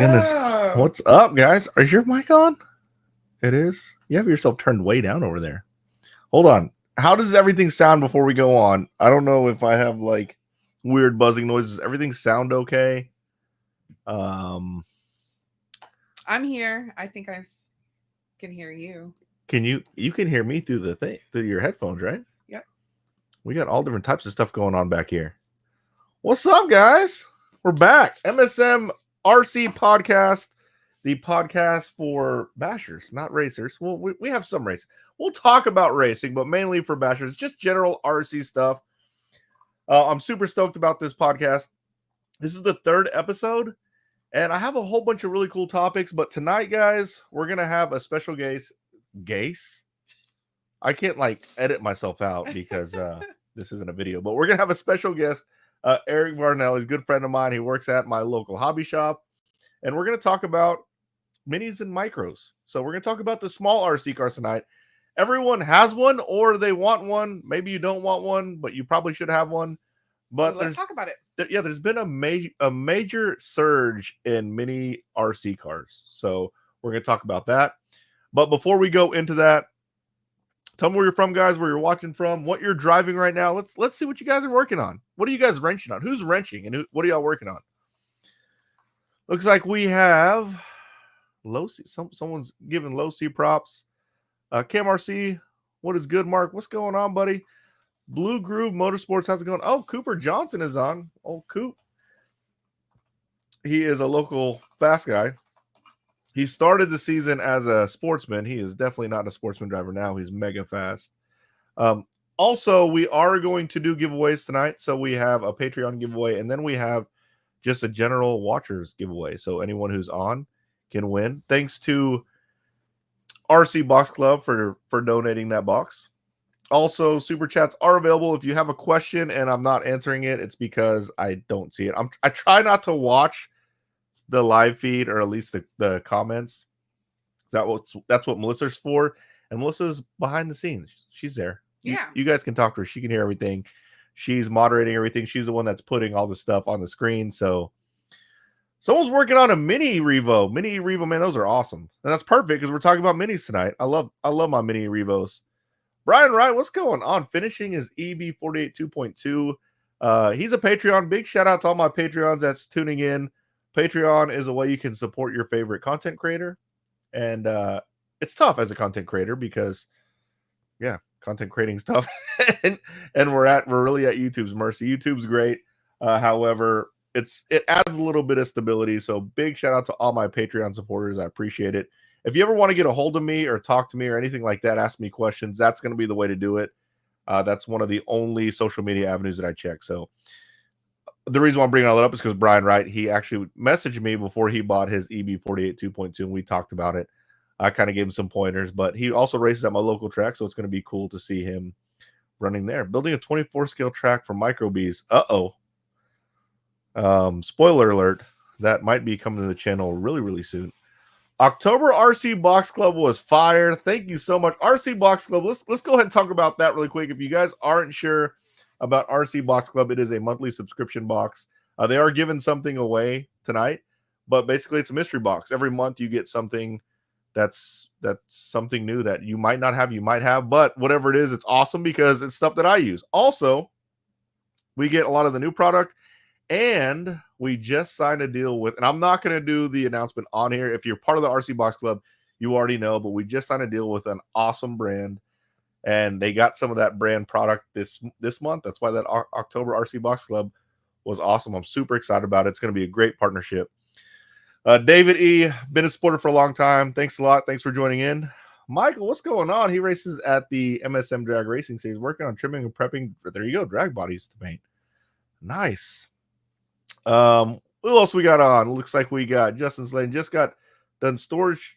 goodness. What's up, guys? Is your mic on? It is? You have yourself turned way down over there. Hold on. How does everything sound before we go on? I don't know if I have like weird buzzing noises. Everything sound okay? I'm here. I think I can hear you. You can hear me through the thing, through your headphones, right? Yep. We got all different types of stuff going on back here. What's up, guys? We're back. MSM RC Podcast, the podcast for bashers, not racers. Well, we have some racing. We'll talk about racing, but mainly for bashers, just general RC stuff. I'm super stoked about this podcast. This is the 3rd episode, and I have a whole bunch of really cool topics. But tonight, guys, we're going to have a special guest. I can't like edit myself out because this isn't a video, but we're going to have a special guest. Eric Varnell is a good friend of mine. He works at my local hobby shop. And we're going to talk about minis and micros. So we're going to talk about the small RC cars tonight. Everyone has one or they want one. Maybe you don't want one, but you probably should have one. But let's talk about it. There's been a major surge in mini RC cars. So we're going to talk about that. But before we go into that, tell me where you're from, guys, where you're watching from, what you're driving right now. Let's see what you guys are working on. What are you guys wrenching on? Who's wrenching and what are y'all working on? Looks like we have Losi. Someone's giving Losi props. Cam RC, what is good, Mark? What's going on, buddy? Blue Groove Motorsports, how's it going? Oh, Cooper Johnson is on. Oh, Coop. He is a local fast guy. He started the season as a sportsman. He is definitely not a sportsman driver now. He's mega fast. Also, we are going to do giveaways tonight. So we have a Patreon giveaway, and then we have just a general watchers giveaway. So anyone who's on can win. Thanks to RC Box Club for donating that box. Also, super chats are available. If you have a question and I'm not answering it, it's because I don't see it. I try not to watch the live feed, or at least the comments. That's what Melissa's for. And Melissa's behind the scenes. She's there. Yeah. You guys can talk to her. She can hear everything. She's moderating everything. She's the one that's putting all the stuff on the screen. So someone's working on a mini Revo. Mini Revo, man, those are awesome. And that's perfect because we're talking about minis tonight. I love my mini Revos. Brian Wright, what's going on? Finishing his EB48 2.2. He's a Patreon. Big shout out to all my Patreons that's tuning in. Patreon is a way you can support your favorite content creator. And it's tough as a content creator because, yeah, content creating stuff. and we're really at YouTube's mercy. YouTube's great. However, it adds a little bit of stability. So big shout out to all my Patreon supporters. I appreciate it. If you ever want to get a hold of me or talk to me or anything like that, ask me questions. That's going to be the way to do it. That's one of the only social media avenues that I check. So the reason why I'm bringing all that up is because Brian Wright, he actually messaged me before he bought his EB48 2.2, and we talked about it. I kind of gave him some pointers, but he also races at my local track, so it's going to be cool to see him running there. Building a 24 scale track for Micro Bs. Spoiler alert, that might be coming to the channel really, really soon. October RC Box Club was fire. Thank you so much. RC Box Club, let's go ahead and talk about that really quick. If you guys aren't sure about RC Box Club, it is a monthly subscription box. They are giving something away tonight, but basically it's a mystery box. Every month you get something that's something new that you might not have, you might have, but whatever it is, it's awesome because it's stuff that I use. Also, we get a lot of the new product, and we just signed a deal with, and I'm not going to do the announcement on here. If you're part of the RC Box Club, you already know, but we just signed a deal with an awesome brand, and they got some of that brand product this month. That's why that October RC Box Club was awesome. I'm super excited about it. It's going to be a great partnership. David E., been a supporter for a long time. Thanks a lot. Thanks for joining in. Michael, what's going on? He races at the MSM Drag Racing Series, working on trimming and prepping. There you go, drag bodies to paint. Nice. Who else we got on? Looks like we got Justin Slade. Just got done storage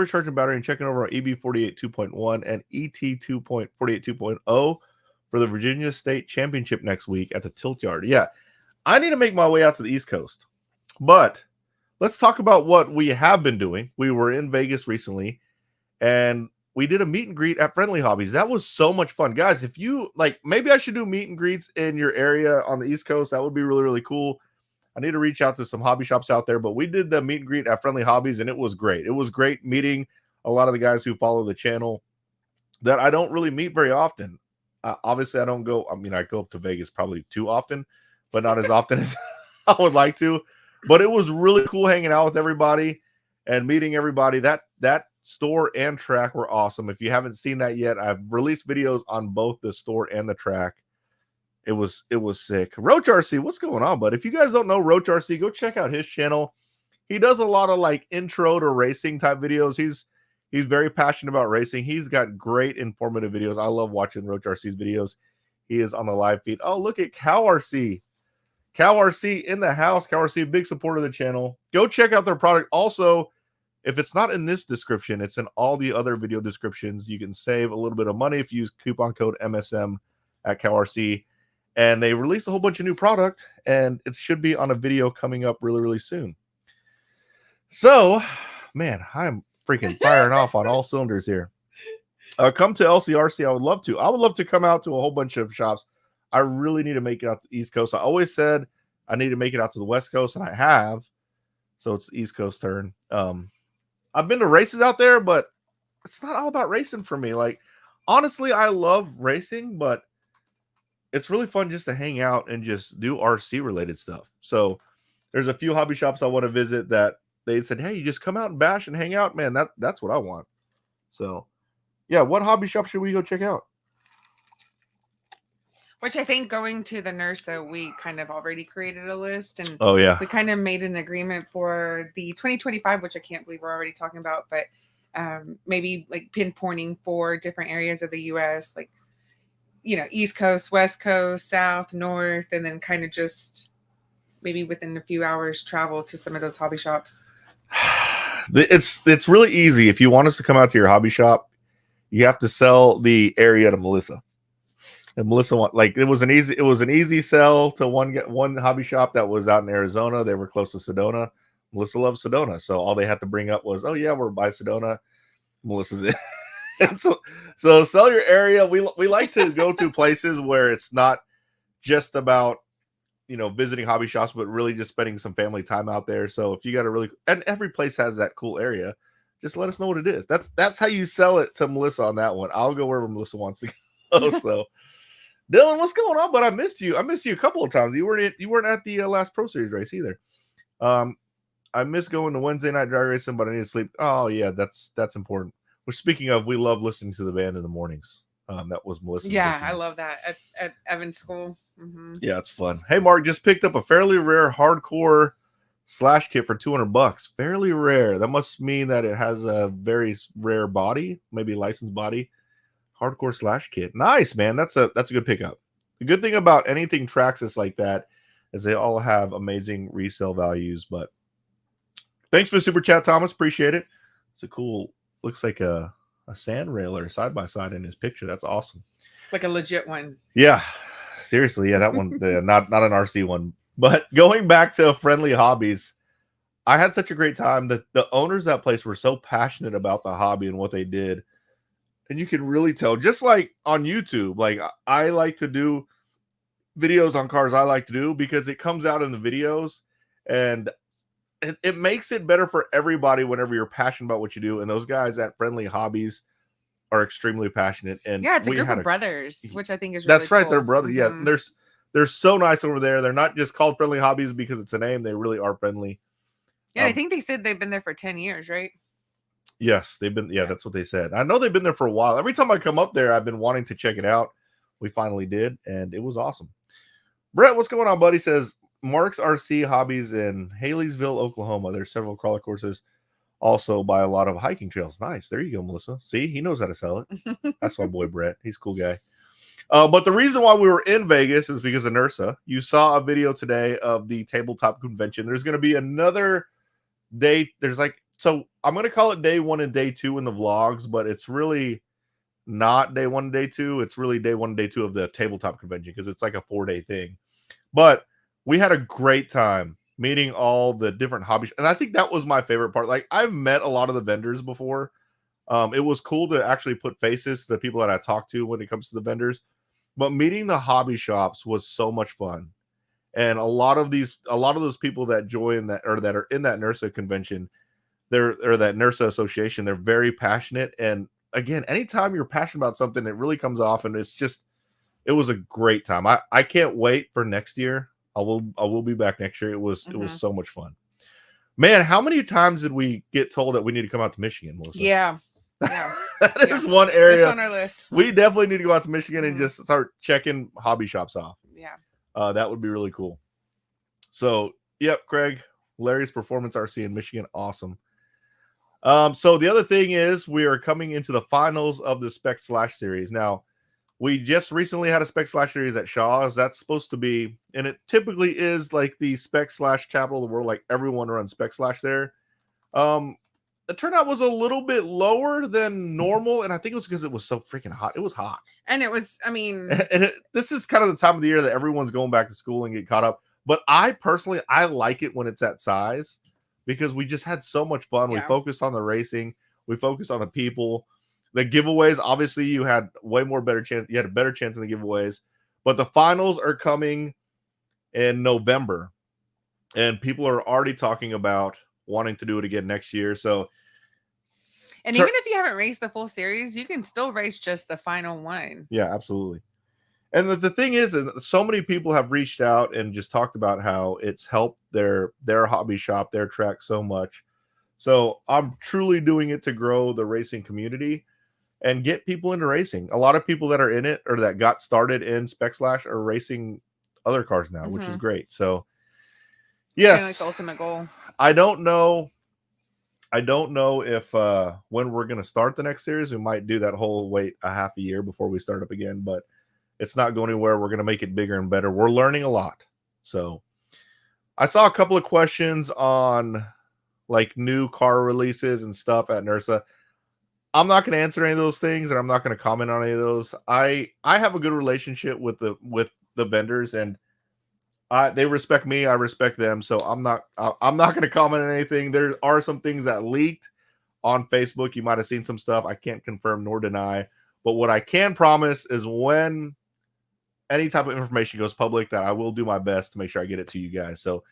charging battery and checking over our EB48 2.1 and ET 2.48 2.0 for the Virginia State Championship next week at the Tilt Yard. Yeah, I need to make my way out to the East Coast, but let's talk about what we have been doing. We were in Vegas recently, and we did a meet and greet at Friendly Hobbies. That was so much fun. Guys, if you like, maybe I should do meet and greets in your area on the East Coast. That would be really, really cool. I need to reach out to some hobby shops out there. But we did the meet and greet at Friendly Hobbies, and it was great. It was great meeting a lot of the guys who follow the channel that I don't really meet very often. Obviously, I don't go. I mean, I go up to Vegas probably too often, but not as often as I would like to. But it was really cool hanging out with everybody and meeting everybody. That store and track were awesome. If you haven't seen that yet, I've released videos on both the store and the track. It was sick. Roach RC, what's going on, bud? If you guys don't know Roach RC, go check out his channel. He does a lot of like intro to racing type videos. He's very passionate about racing. He's got great informative videos. I love watching Roach RC's videos. He is on the live feed. Oh, look at Cow RC. Cow RC in the house. Cow RC, big supporter of the channel. Go check out their product. Also, if it's not in this description, it's in all the other video descriptions. You can save a little bit of money if you use coupon code MSM at Cow RC. And they released a whole bunch of new product, and it should be on a video coming up really, really soon. So, man, I'm freaking firing off on all cylinders here. Come to LCRC. I would love to. I would love to come out to a whole bunch of shops. I really need to make it out to the East Coast. I always said I need to make it out to the West Coast, and I have. So it's the East Coast turn. I've been to races out there, but it's not all about racing for me. Like, honestly, I love racing, but it's really fun just to hang out and just do RC related stuff. So there's a few hobby shops I want to visit that they said, hey, you just come out and bash and hang out. Man, that's what I want. So yeah, what hobby shop should we go check out? Which I think going to the NERSA, we kind of already created a list, and oh yeah, we kind of made an agreement for the 2025, which I can't believe we're already talking about, but maybe like pinpointing for different areas of the U.S., like, you know, East Coast, West Coast, South, North, and then kind of just maybe within a few hours travel to some of those hobby shops. It's really easy. If you want us to come out to your hobby shop, you have to sell the area to Melissa. And Melissa it was an easy sell to one hobby shop that was out in Arizona. They were close to Sedona. Melissa loves Sedona, so all they had to bring up was, oh yeah, we're by Sedona. Melissa's in. So sell your area. We like to go to places where it's not just about, you know, visiting hobby shops, but really just spending some family time out there. So if you got and every place has that cool area, just let us know what it is. That's how you sell it to Melissa on that one. I'll go wherever Melissa wants to go. So Dylan, what's going on? But I missed you. I missed you a couple of times. You weren't at the last Pro Series race either. I miss going to Wednesday night drag racing, but I need to sleep. Oh yeah, that's important. Which, speaking of, we love listening to the band in the mornings. That was Melissa. Yeah, I love that at Evan's school. Mm-hmm. Yeah, it's fun. Hey, Mark, just picked up a fairly rare hardcore slash kit for $200. Fairly rare. That must mean that it has a very rare body, maybe licensed body. Hardcore slash kit. Nice, man. That's a good pickup. The good thing about anything Traxxas like that is they all have amazing resale values. But thanks for the super chat, Thomas. Appreciate it. It's a cool. Looks like a sand railer side by side in his picture. That's awesome. Like a legit one. Yeah, seriously. Yeah, that one. Not an RC one. But going back to Friendly Hobbies, I had such a great time. The owners of that place were so passionate about the hobby and what they did, and you can really tell. Just like on YouTube, like I like to do videos on cars. I like to do because it comes out in the videos and it makes it better for everybody whenever you're passionate about what you do. And those guys at Friendly Hobbies are extremely passionate. And yeah, it's a group of brothers, which I think is really that's right. Cool. They're brothers. Mm-hmm. Yeah, they're so nice over there. They're not just called Friendly Hobbies because it's a name. They really are friendly. Yeah, I think they said they've been there for 10 years, right? Yes, they've been. Yeah, that's what they said. I know they've been there for a while. Every time I come up there, I've been wanting to check it out. We finally did, and it was awesome. Brett, what's going on, buddy? Says Mark's RC Hobbies in Haleysville, Oklahoma. There's several crawler courses, also by a lot of hiking trails. Nice. There you go, Melissa. See, he knows how to sell it. That's my boy, Brett. He's a cool guy. But the reason why we were in Vegas is because of NERSA. You saw a video today of the tabletop convention. There's going to be another day. So I'm going to call it day 1 and day 2 in the vlogs, but it's really not day 1 and day 2. It's really day 1 and day 2 of the tabletop convention because it's like a 4-day thing. But we had a great time meeting all the different hobbies. And I think that was my favorite part. Like, I've met a lot of the vendors before. It was cool to actually put faces to the people that I talked to when it comes to the vendors. But meeting the hobby shops was so much fun. And a lot of those people that join that or that are in that NERSA convention, or that NERSA association, they're very passionate. And again, anytime you're passionate about something, it really comes off, and it was a great time. I can't wait for next year. I will be back next year. It was so much fun. Man, how many times did we get told that we need to come out to Michigan, Melissa? Yeah. That is one area. It's on our list. We definitely need to go out to Michigan and just start checking hobby shops off. Yeah. That would be really cool. So, yep, Craig, Larry's Performance RC in Michigan. Awesome. So the other thing is we are coming into the finals of the Spec Slash series. Now, we just recently had a Spec Slash series at Shaw's. That's supposed to be, and it typically is like the Spec Slash capital of the world, like everyone runs Spec Slash there. The turnout was a little bit lower than normal, and I think it was because it was so freaking hot. It was hot. And it was, I mean... this is kind of the time of the year that everyone's going back to school and get caught up. But I personally like it when it's that size because we just had so much fun. Yeah. We focused on the racing. We focused on the people. The giveaways, obviously, you had better chance. You had a better chance in the giveaways. But the finals are coming in November, and people are already talking about wanting to do it again next year. So, and even if you haven't raced the full series, you can still race just the final one. Yeah, absolutely. And the thing is, so many people have reached out and just talked about how it's helped their hobby shop, their track so much. So I'm truly doing it to grow the racing community and get people into racing. A lot of people that are in it or that got started in Spec Slash are racing other cars now, which is great. So yes, like the ultimate goal. I don't know if when we're going to start the next series, we might do that whole wait a half a year before we start up again, but it's not going anywhere. We're going to make it bigger and better. We're learning a lot. So I saw a couple of questions on like new car releases and stuff at NERSA. I'm not going to answer any of those things, and I'm not going to comment on any of those. I have a good relationship with the vendors, and they respect me. I respect them. So I'm not going to comment on anything. There are some things that leaked on Facebook. You might have seen some stuff. I can't confirm nor deny. But what I can promise is when any type of information goes public, that I will do my best to make sure I get it to you guys. So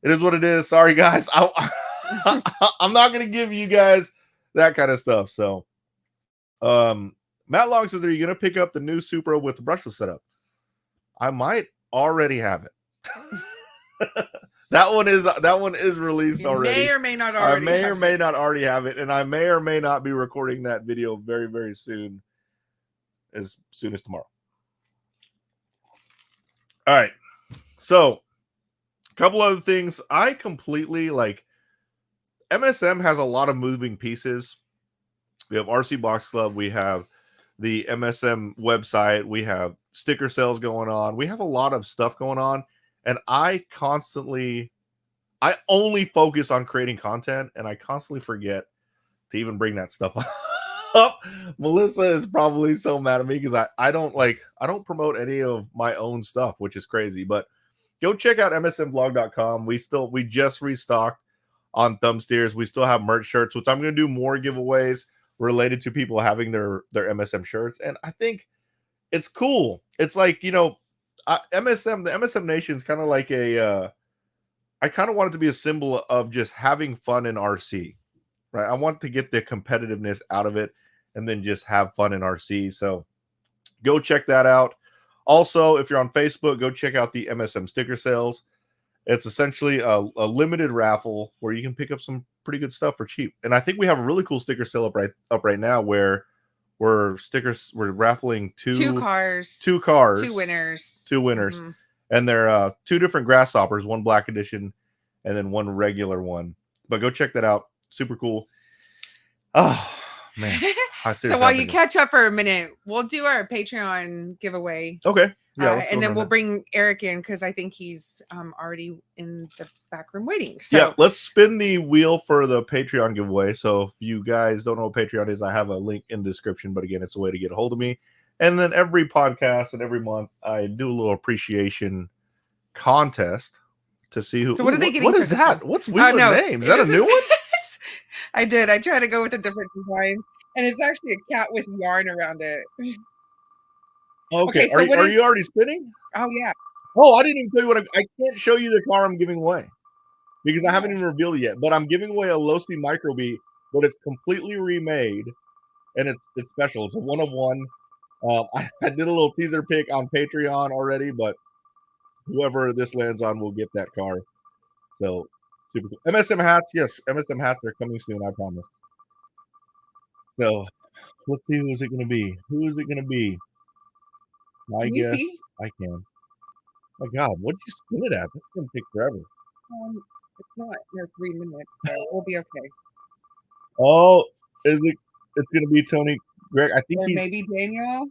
it is what it is. Sorry, guys. I'm not going to give you guys that kind of stuff. So Matt Long says, are you going to pick up the new Supra with the brushless setup? I might already have it. That one is released already. May or may not already. I may or may not already have it, and I may or may not be recording that video very, very soon, as soon as tomorrow. All right. So, a couple other things. I completely like MSM has a lot of moving pieces. We have RC Box Club. We have the MSM website. We have sticker sales going on. We have a lot of stuff going on. And I only focus on creating content, and I constantly forget to even bring that stuff up. Melissa is probably so mad at me because I don't promote any of my own stuff, which is crazy. But go check out msmvlog.com. We just restocked on thumb steers. We still have merch shirts, which I'm going to do more giveaways related to people having their MSM shirts. And I think it's cool. It's like, the MSM Nation is kind of like I kind of want it to be a symbol of just having fun in RC, right? I want to get the competitiveness out of it and then just have fun in RC. So go check that out. Also, if you're on Facebook, go check out the MSM sticker sales. It's essentially a limited raffle where you can pick up some pretty good stuff for cheap. And I think we have a really cool sticker sale up right now where we're raffling two cars, two winners, mm-hmm. And they're two different grasshoppers, one black edition and then one regular one. But go check that out. Super cool. Oh man. So while you catch up for a minute, we'll do our Patreon giveaway. Okay. Yeah, and then we'll bring Eric in because I think he's already in the back room waiting. So yeah, let's spin the wheel for the Patreon giveaway. So if you guys don't know what Patreon is, I have a link in the description. But again, it's a way to get a hold of me. And then every podcast and every month, I do a little appreciation contest to see who. So what are they getting? What is that? What's Wheeler's name? Is that a new one? I did. I tried to go with a different design, and it's actually a cat with yarn around it. Okay. So are you already spinning? Oh yeah. Oh, I didn't even tell you I can't show you the car I'm giving away because I haven't even revealed it yet. But I'm giving away a Losi Micro B, but it's completely remade and it's special. It's a one of one. I did a little teaser pick on Patreon already, but whoever this lands on will get that car. So super cool. MSM hats, yes, MSM hats are coming soon, I promise. So let's see who's it gonna be. Who is it gonna be? I Can you guess see? I can. My God, what'd you spin it at? That's gonna take forever. It's not near 3 minutes, so we'll be okay. Oh, is it? It's gonna be Tony Greg. I think Or he's. maybe Daniel.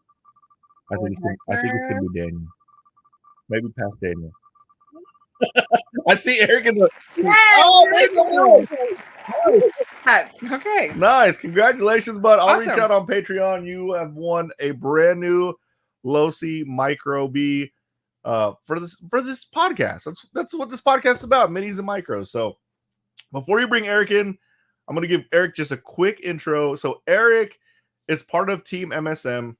I think it's gonna be Daniel. Maybe past Daniel. I see Eric in the. Oh, Okay. nice! Congratulations, bud. I'll reach Awesome. out on Patreon. You have won a brand new Losi Micro B for this podcast. That's what this podcast is about: minis and micros. So before you bring Eric in, I'm going to give Eric just a quick intro. So Eric is part of Team MSM,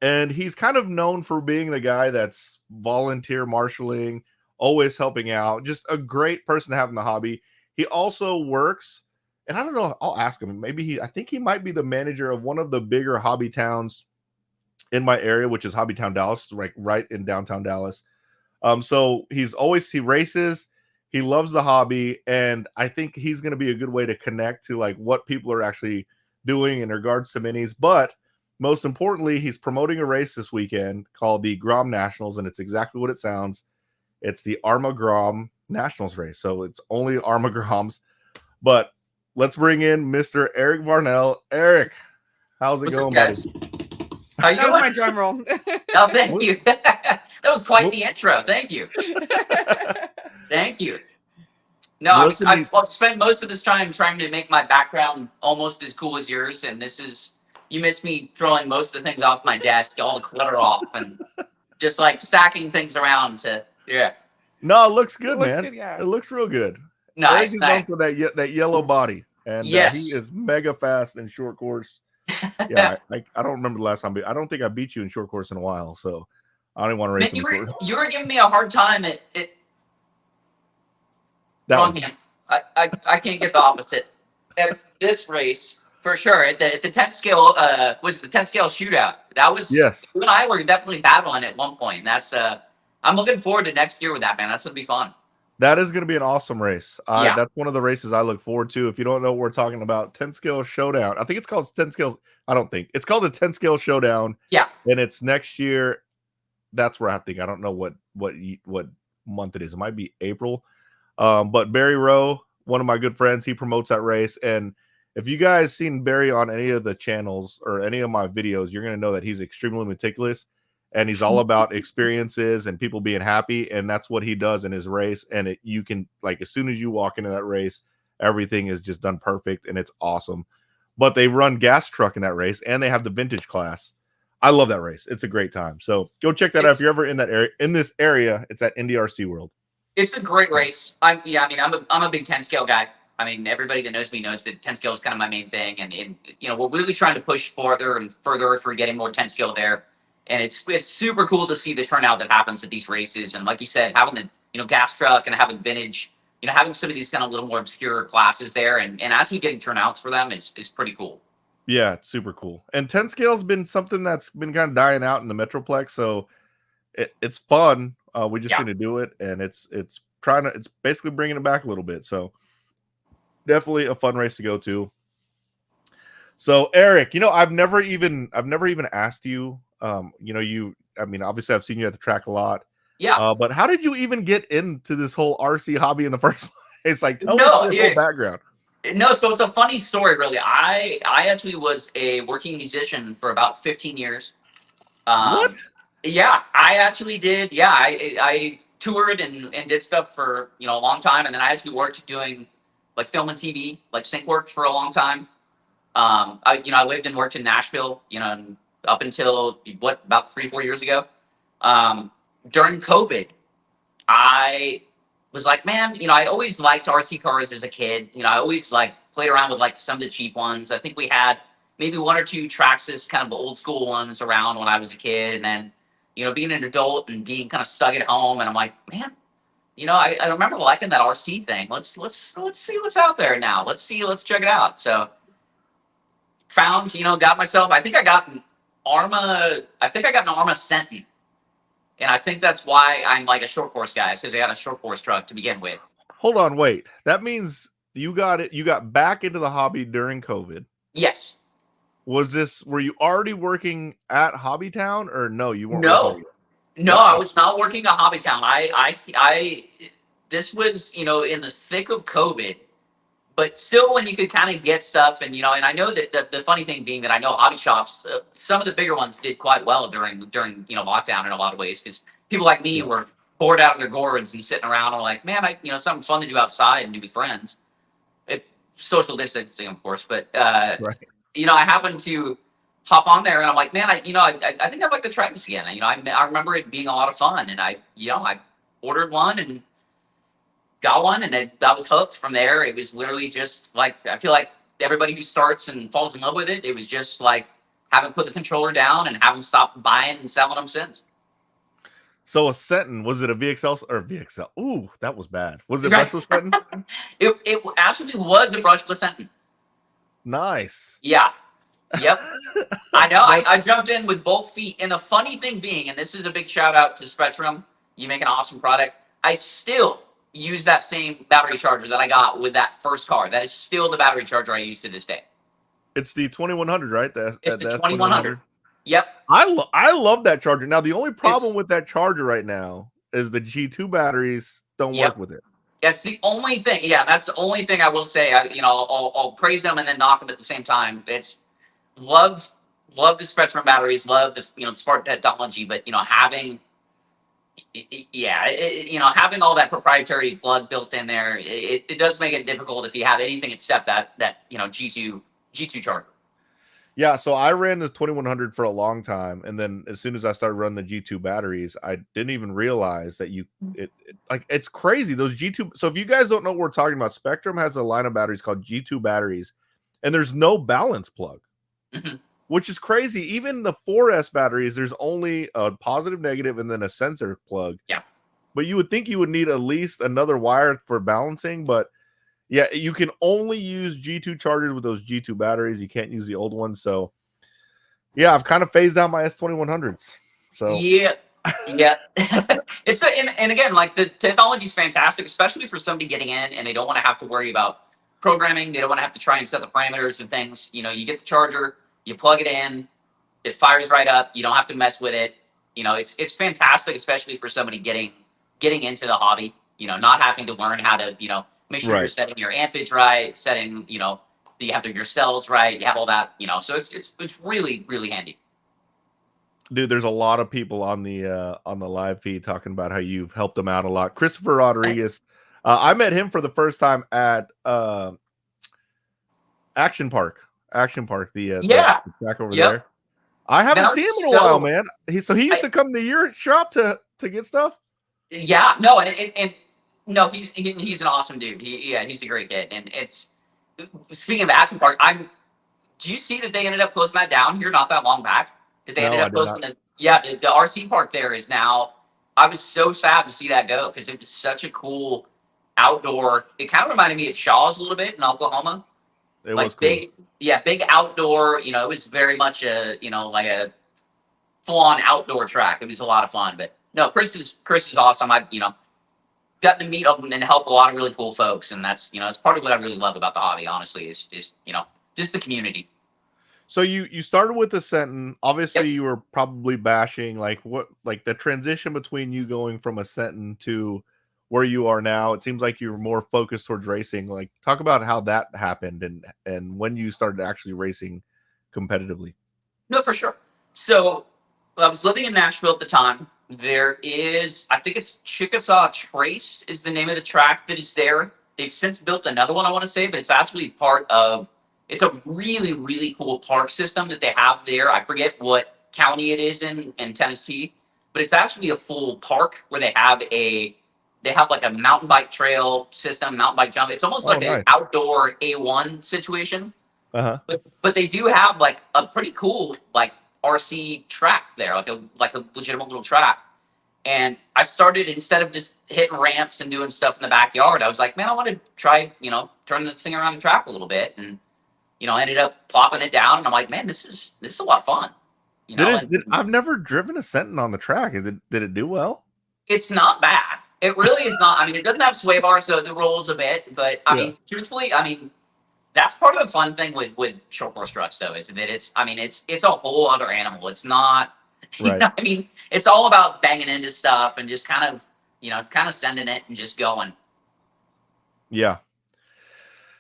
and he's kind of known for being the guy that's volunteer marshaling, always helping out, just a great person to have in the hobby. He also works, and I don't know, I'll ask him. I think he might be the manager of one of the bigger hobby towns in my area, which is Hobbytown Dallas, right in downtown Dallas. So he races, he loves the hobby, and I think he's going to be a good way to connect to like what people are actually doing in regards to minis. But most importantly, he's promoting a race this weekend called the Grom Nationals, and it's exactly what it sounds. It's the Arrma GROM Nationals race. So it's only Arrma GROMs. But let's bring in Mr. Eric Varnell. Eric, how's it going, buddy? How you That doing? was my drum roll. Oh, thank you. That was quite the intro. Thank you. Thank you. No, I've spent most of this time trying to make my background almost as cool as yours, and you missed me throwing most of the things off my desk, all the clutter off, and just like stacking things around No, it looks good, It looks man. good, yeah. It looks real good. Nice. Eric is known for that yellow body, and yes, he is mega fast in short course. Yeah, I don't remember the last time. I don't think I beat you in short course in a while, so I don't even want to race him. You were giving me a hard time at wrong hand. I can't get the opposite. At this race, for sure, at the 10 scale, was the 10 scale shootout. That was, yes. You and I were definitely battling at one point. That's, I'm looking forward to next year with that, man. That's going to be fun. That is going to be an awesome race. Yeah. That's one of the races I look forward to. If you don't know what we're talking about, 10 scale showdown. I think it's called 10 scale. I don't think it's called the 10 scale showdown. Yeah. And it's next year. That's where I think, I don't know what month it is. It might be April. But Barry Rowe, one of my good friends, he promotes that race. And if you guys seen Barry on any of the channels or any of my videos, you're going to know that he's extremely meticulous. And he's all about experiences and people being happy. And that's what he does in his race. And you can, like, as soon as you walk into that race, everything is just done perfect and it's awesome. But they run gas truck in that race and they have the vintage class. I love that race. It's a great time. So go check that out if you're ever in that area. In this area, it's at Indy RC World. It's a great race. I'm a big 10 scale guy. I mean, everybody that knows me knows that 10 scale is kind of my main thing. And we're really trying to push farther and further for getting more 10 scale there. And it's super cool to see the turnout that happens at these races. And like you said, having the gas truck and having vintage, having some of these kind of little more obscure classes there and actually getting turnouts for them is pretty cool. Yeah, it's super cool. And 10 scale has been something that's been kind of dying out in the Metroplex. So it's fun. We just need to do it. And it's basically bringing it back a little bit. So definitely a fun race to go to. So Eric, I've never even asked you, obviously I've seen you at the track a lot. Yeah. But how did you even get into this whole RC hobby in the first place? Like, tell us your whole background. No, so it's a funny story, really. I actually was a working musician for about 15 years. What? Yeah, I actually did. Yeah, I toured and did stuff for, a long time. And then I actually worked doing like film and TV, like sync work for a long time. I lived and worked in Nashville, up until about 3-4 years ago. During COVID, I was like, man, I always liked RC cars as a kid. I always played around with some of the cheap ones. I think we had maybe 1 or 2 Traxxas, kind of the old school ones around when I was a kid. And then, being an adult and being kind of stuck at home, and I'm like, man, I remember liking that RC thing. Let's see what's out there now. Let's check it out. So found, got myself. I think I got an Arrma Sentin, and I think that's why I'm like a short course guy, because I got a short course truck to begin with. Hold on, wait. That means you got back into the hobby during COVID. Yes. Were you already working at Hobbytown, or no, you weren't? No, I was not working at Hobbytown. This was, in the thick of COVID, but still when you could kind of get stuff, and, and I know that the funny thing being that I know hobby shops, some of the bigger ones did quite well during, lockdown in a lot of ways, because people like me were bored out of their gourds and sitting around and like, man, something fun to do outside and do with friends. Social distancing, of course, but, right. I happened to hop on there, and I'm like, man, I think I'd like to try this again. I remember it being a lot of fun, and I ordered one and got one, and I was hooked from there. It was literally just like, I feel like everybody who starts and falls in love with it, it was just like haven't put the controller down and haven't stopped buying and selling them since. So a Sentin, was it a VXL or VXL? Ooh, that was bad. Was it brushless Sentin? It actually was a brushless Sentin. Nice. Yeah. Yep. I know. I jumped in with both feet. And the funny thing being, and this is a big shout out to Spectrum, you make an awesome product. I still use that same battery charger that I got with that first car. That is still the battery charger I use to this day. It's the 2100, right? It's the 2100. Yep. I love that charger. Now, the only problem with that charger right now is the G2 batteries don't work with it. That's the only thing. Yeah, that's the only thing I will say. I'll praise them and then knock them at the same time. It's love the Spectrum batteries, love the smart technology, but having having all that proprietary plug built in there, it does make it difficult if you have anything except that G2 charger. Yeah, so I ran the 2100 for a long time, and then as soon as I started running the G2 batteries, I didn't even realize that it's crazy, those G2. So if you guys don't know what we're talking about, Spectrum has a line of batteries called G2 batteries, and there's no balance plug, which is crazy. Even the 4S batteries, there's only a positive, negative, and then a sensor plug. Yeah. But you would think you would need at least another wire for balancing, but yeah, you can only use G2 chargers with those G2 batteries. You can't use the old ones. So, yeah, I've kind of phased out my S2100s. So yeah. It's and again, like the technology is fantastic, especially for somebody getting in and they don't want to have to worry about programming. They don't want to have to try and set the parameters and things. You get the charger, you plug it in, it fires right up. You don't have to mess with it. It's fantastic, especially for somebody getting into the hobby. Not having to learn how to make sure you're setting your ampage right, setting, you have your cells right, you have all that, so it's really, really handy. Dude, there's a lot of people on the live feed talking about how you've helped them out a lot. Christopher Rodriguez, I met him for the first time at Action Park, the track over there. I haven't seen him in a while, man. He used to come to your shop to get stuff. Yeah, no, and no, he's an awesome dude. He's a great kid. And it's, speaking of Action Park, do you see that they ended up closing that down here not that long back? Did they ended up closing the RC park there is now, I was so sad to see that go because it was such a cool outdoor. It kind of reminded me of Shaw's a little bit in Oklahoma. It was cool. Big outdoor, it was very much a full-on outdoor track. It was a lot of fun. But no, Chris is awesome. Gotten to meet up and help a lot of really cool folks, and that's it's part of what I really love about the hobby. Honestly, is just the community. So you started with the Sentin. Obviously, you were probably bashing the transition between you going from a Sentin to where you are now. It seems like you're more focused towards racing. Like, talk about how that happened and when you started actually racing competitively. No, for sure. So I was living in Nashville at the time. There is, I think it's Chickasaw Trace is the name of the track that is there. They've since built another one, I want to say, but it's actually it's a really, really cool park system that they have there. I forget what county it is in Tennessee, but it's actually a full park where they have like a mountain bike trail system, mountain bike jump. It's almost an outdoor A1 situation. Uh-huh. But they do have like a pretty cool like RC track there, like a legitimate little track. And I started, instead of just hitting ramps and doing stuff in the backyard, I was like, man, I want to try, turning this thing around the track a little bit. And, ended up plopping it down. And I'm like, man, this is a lot of fun. I've never driven a Sentin on the track. Did it do well? It's not bad. It really is not. I mean, it doesn't have sway bar, so it rolls a bit. But I mean, truthfully, that's part of the fun thing with short course trucks, though, is that it's a whole other animal. It's not. Right. It's all about banging into stuff and just kind of sending it and just going. Yeah.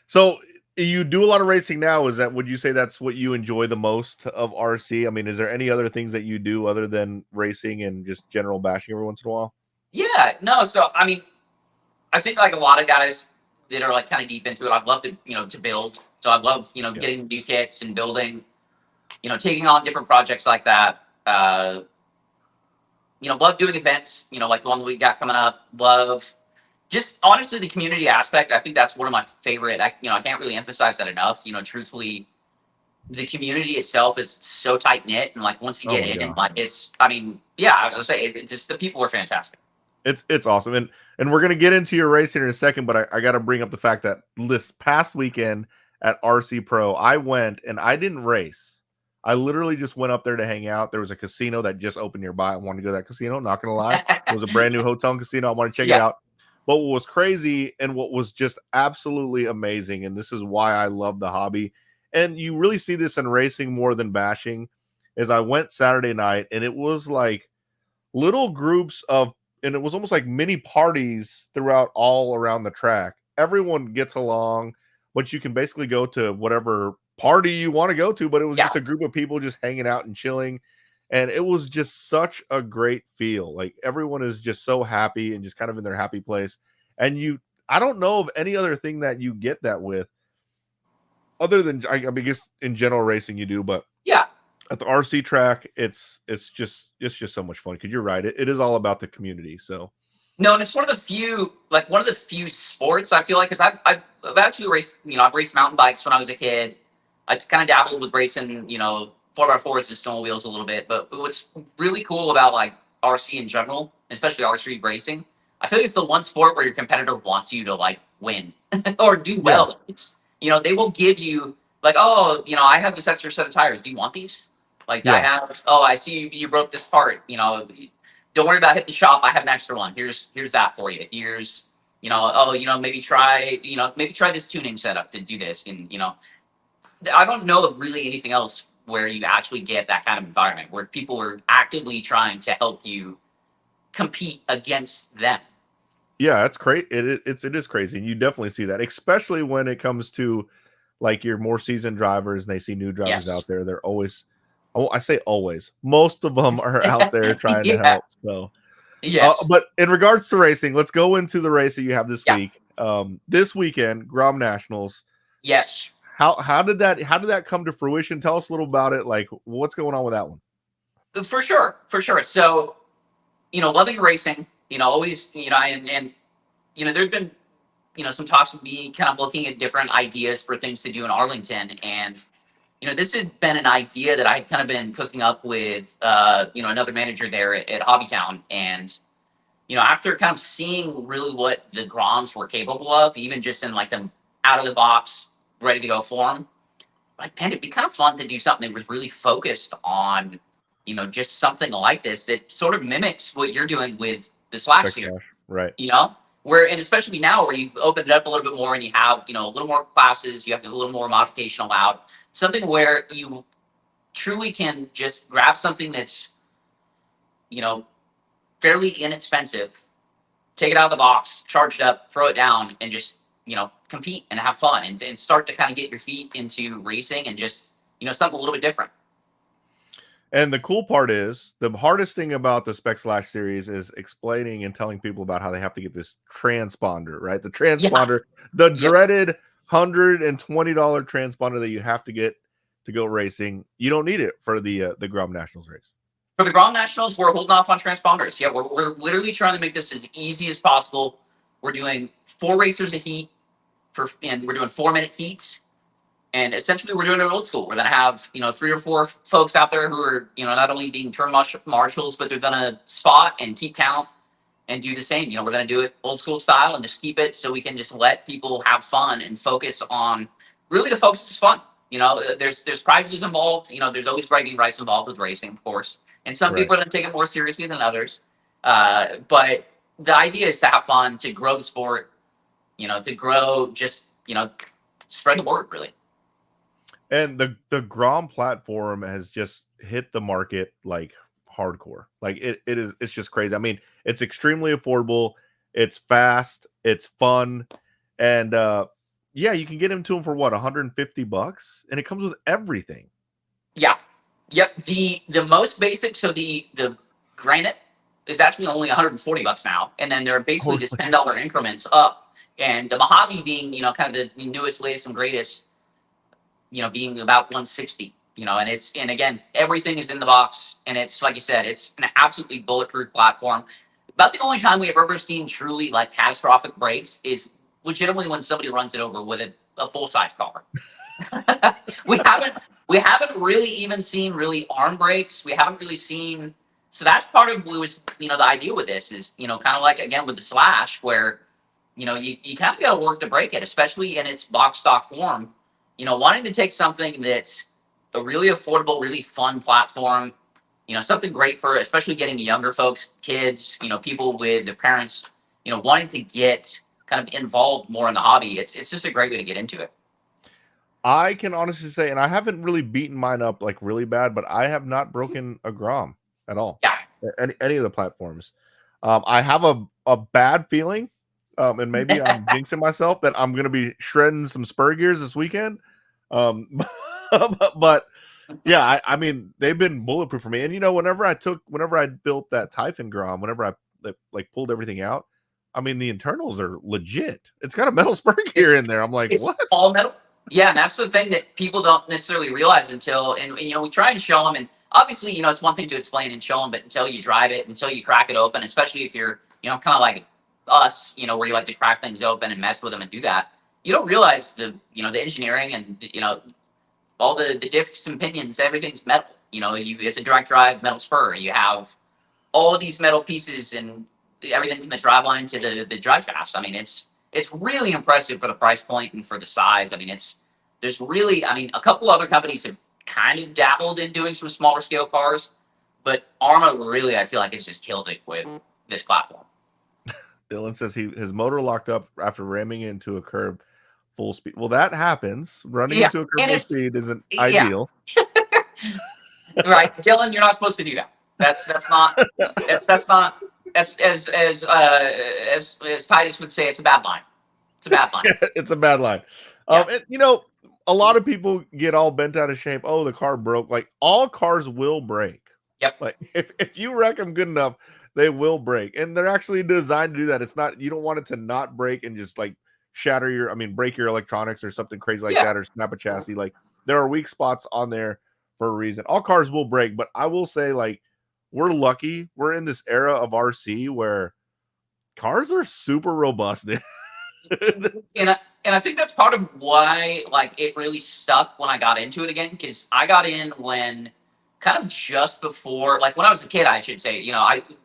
So you do a lot of racing now. Would you say that's what you enjoy the most of RC? I mean, is there any other things that you do other than racing and just general bashing every once in a while? Yeah, no. So, I think like a lot of guys that are like kind of deep into it, I'd love to, to build. So I love, getting new kits and building, taking on different projects like that. Love doing events, like the one that we got coming up. Love just honestly the community aspect. I think that's one of my favorite. I can't really emphasize that enough. Truthfully, the community itself is so tight knit, and like once you get in, and like I was gonna say, it's just the people are fantastic. It's awesome, and we're gonna get into your racing in a second, but I got to bring up the fact that this past weekend at RC Pro, I went and I didn't race. I literally just went up there to hang out. There was a casino that just opened nearby. I wanted to go to that casino, not going to lie. It was a brand new hotel and casino. I wanted to check it out. But what was crazy and what was just absolutely amazing, and this is why I love the hobby, and you really see this in racing more than bashing, is I went Saturday night, and it was like little groups and it was almost like mini parties throughout all around the track. Everyone gets along, but you can basically go to whatever party you want to go to, but it was just a group of people just hanging out and chilling, and it was just such a great feel. Like everyone is just so happy and just kind of in their happy place, and I don't know of any other thing that you get that with, other than I guess in general racing you do, but at the RC track it's just so much fun, because you're right, it is all about the community. So no, and it's one of the few sports I feel like, because I've actually raced, I've raced mountain bikes when I was a kid. I kind of dabbled with racing, 4x4s and snowmobiles a little bit. But what's really cool about like RC in general, especially RC racing, I feel like it's the one sport where your competitor wants you to like win or do well. Yeah. They will give you like, oh, I have this extra set of tires. Do you want these? Like I see you broke this part. Don't worry about hitting the shop. I have an extra one. Here's that for you. Here's, maybe try this tuning setup to do this. And, I don't know of really anything else where you actually get that kind of environment where people are actively trying to help you compete against them. Yeah, it's crazy. It is crazy. And you definitely see that, especially when it comes to like your more seasoned drivers and they see new drivers out there. They're always, I say always, most of them are out there trying to help. So, but in regards to racing, let's go into the race that you have this week. This weekend, Grom Nationals. Yes. How did that come to fruition? Tell us a little about it. Like, what's going on with that one? For sure. So, loving racing, always, and there've been, some talks with me kind of looking at different ideas for things to do in Arlington. And, this had been an idea that I had kind of been cooking up with, another manager there at Hobbytown. And, after kind of seeing really what the Groms were capable of, even just in like them out of the box, ready to go form, like, man, it'd be kind of fun to do something that was really focused on, just something like this that sort of mimics what you're doing with this last year. Right. And especially now where you've opened it up a little bit more and you have, a little more classes, you have a little more modification allowed, something where you truly can just grab something that's, fairly inexpensive, take it out of the box, charge it up, throw it down, and just, compete and have fun and start to kind of get your feet into racing and just, something a little bit different. And the cool part is, the hardest thing about the Spec Slash series is explaining and telling people about how they have to get this transponder, right? The transponder, the dreaded $120 transponder that you have to get to go racing. You don't need it for the Grom Nationals race. For the Grom Nationals, we're holding off on transponders. Yeah, we're literally trying to make this as easy as possible. We're doing 4 racers a heat, and we're doing 4-minute heats. And essentially, we're doing it old school. We're going to have, 3 or 4 folks out there who are, not only being turn marshals, but they're going to spot and keep count and do the same. We're going to do it old school style and just keep it so we can just let people have fun and focus on, really the focus is fun. There's prizes involved. There's always bragging rights involved with racing, of course. And some Right. people are going to take it more seriously than others. But the idea is to have fun, to grow the sport, to grow, just, spread the word, really. And the Grom platform has just hit the market like hardcore. Like it's just crazy. I mean, it's extremely affordable, it's fast, it's fun, and yeah, you can get them to them for what, $150, and it comes with everything. Yeah. Yep. The most basic, so the granite is actually only $140 now, and then they're basically just $10 increments up. And the Mojave being, kind of the newest, latest, and greatest, being about 160. And again, everything is in the box, and it's like you said, it's an absolutely bulletproof platform. About the only time we have ever seen truly like catastrophic breaks is legitimately when somebody runs it over with a full size car. we haven't really even seen really arm breaks. We haven't really seen. So that's part of what was, the idea with this is, kind of like, again, with the Slash, where, you kind of got to work to break it, especially in its box stock form. Wanting to take something that's a really affordable, really fun platform, something great for, especially getting younger folks, kids, people with their parents, wanting to get kind of involved more in the hobby. It's just a great way to get into it. I can honestly say, and I haven't really beaten mine up like really bad, but I have not broken a Grom at all. Yeah. Any of the platforms. I have a bad feeling, and maybe I'm jinxing myself, that I'm going to be shredding some spur gears this weekend. But yeah, I mean, they've been bulletproof for me. And whenever I built that Typhon Grom, whenever I like pulled everything out, I mean, the internals are legit. It's got a metal spur gear in there. I'm like, it's what? all metal. Yeah, and that's the thing that people don't necessarily realize until, and we try and show them. And obviously, it's one thing to explain and show them, but until you drive it, until you crack it open, especially if you're, kind of like us, where you like to crack things open and mess with them and do that, you don't realize the engineering and, all the diffs and pinions, everything's metal. It's a direct drive metal spur. You have all of these metal pieces and everything from the driveline to the drive shafts. I mean, it's really impressive for the price point and for the size. I mean, there's really, a couple other companies have kind of dabbled in doing some smaller scale cars, but Arrma really, I feel like, has just killed it with this platform. Dylan says his motor locked up after ramming into a curb full speed. Well, that happens. Running into a curb full speed isn't ideal. Right, Dylan, you're not supposed to do that. That's not as Titus would say, it's a bad line. It's a bad line. It's a bad line. Yeah. A lot of people get all bent out of shape. Oh, the car broke. Like, all cars will break. Yep. Like, if you wreck them good enough, they will break. And they're actually designed to do that. It's not, you don't want it to not break and just like break your electronics or something crazy like that, or snap a chassis. Like, there are weak spots on there for a reason. All cars will break, but I will say, like, we're lucky. We're in this era of RC where cars are super robust. And I think that's part of why, like, it really stuck when I got into it again, because I got in when kind of just before, like, when I was a kid, I should say,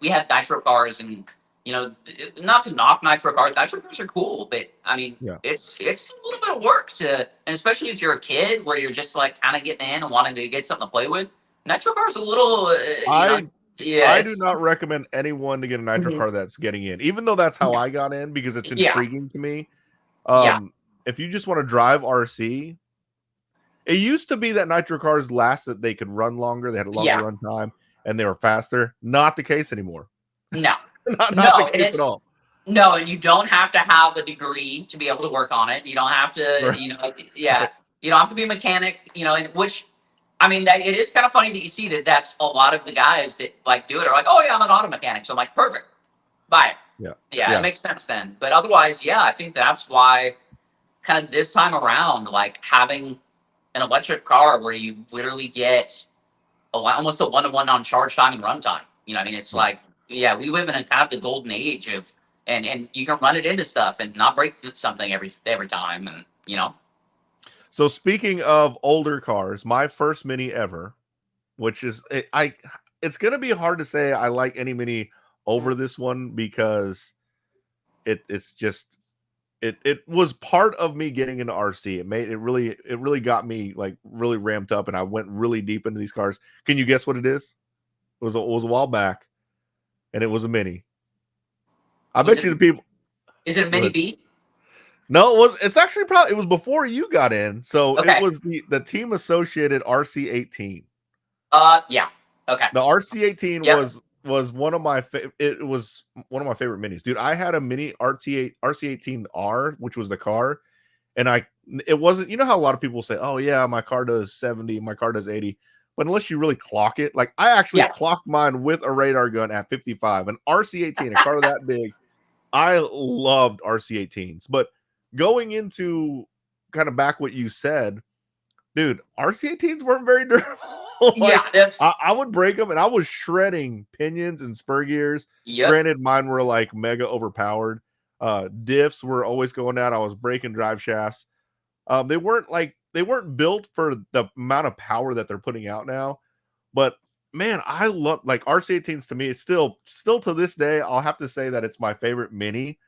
we had nitro cars, and not to knock nitro cars are cool, but I mean, it's a little bit of work and especially if you're a kid where you're just like kind of getting in and wanting to get something to play with. Nitro cars a little, I do not recommend anyone to get a nitro car that's getting in, even though that's how I got in, because it's intriguing to me. If you just want to drive RC, it used to be that nitro cars lasted, they could run longer, they had a longer run time, and they were faster. Not the case anymore. No. not the case at all. No, and you don't have to have a degree to be able to work on it. You don't have to, you don't have to be a mechanic, which, I mean, it is kind of funny that you see that's a lot of the guys that like do it are like, oh yeah, I'm an auto mechanic. So I'm like, perfect, buy it. Yeah, it makes sense then. But otherwise, I think that's why kind of this time around, like having an electric car where you literally get almost a 1-to-1 on charge time and run time. I mean, it's like, we live in a kind of the golden age of, and you can run it into stuff and not break something every time, and So speaking of older cars, my first Mini ever, which is it's gonna be hard to say I like any Mini over this one because it's just it was part of me getting into RC. It really got me like really ramped up, and I went really deep into these cars. Can you guess what it is? It was a while back, and it was a Mini. I bet you the people. Is it a Mini B? No, it's actually probably it was before you got in. So Okay. it was the team associated RC18. Yeah. Okay. The RC18 Yep. was one of my it was one of my favorite minis, dude. I had a Mini RC18R, which was the car, and it wasn't, you know how a lot of people say, oh yeah, my car does 70, my car does 80, but unless you really clock it, like I actually clocked mine with a radar gun at 55. An RC18, a car that big. I loved RC18s, but going into kind of back what you said, dude, RC18s weren't very durable. Like, yeah, I would break them, and I was shredding pinions and spur gears. Yep. Granted, mine were like mega overpowered. Diffs were always going out. I was breaking drive shafts. They weren't built for the amount of power that they're putting out now. But man, I love like RC18s. To me, it's still to this day, I'll have to say that it's my favorite Mini.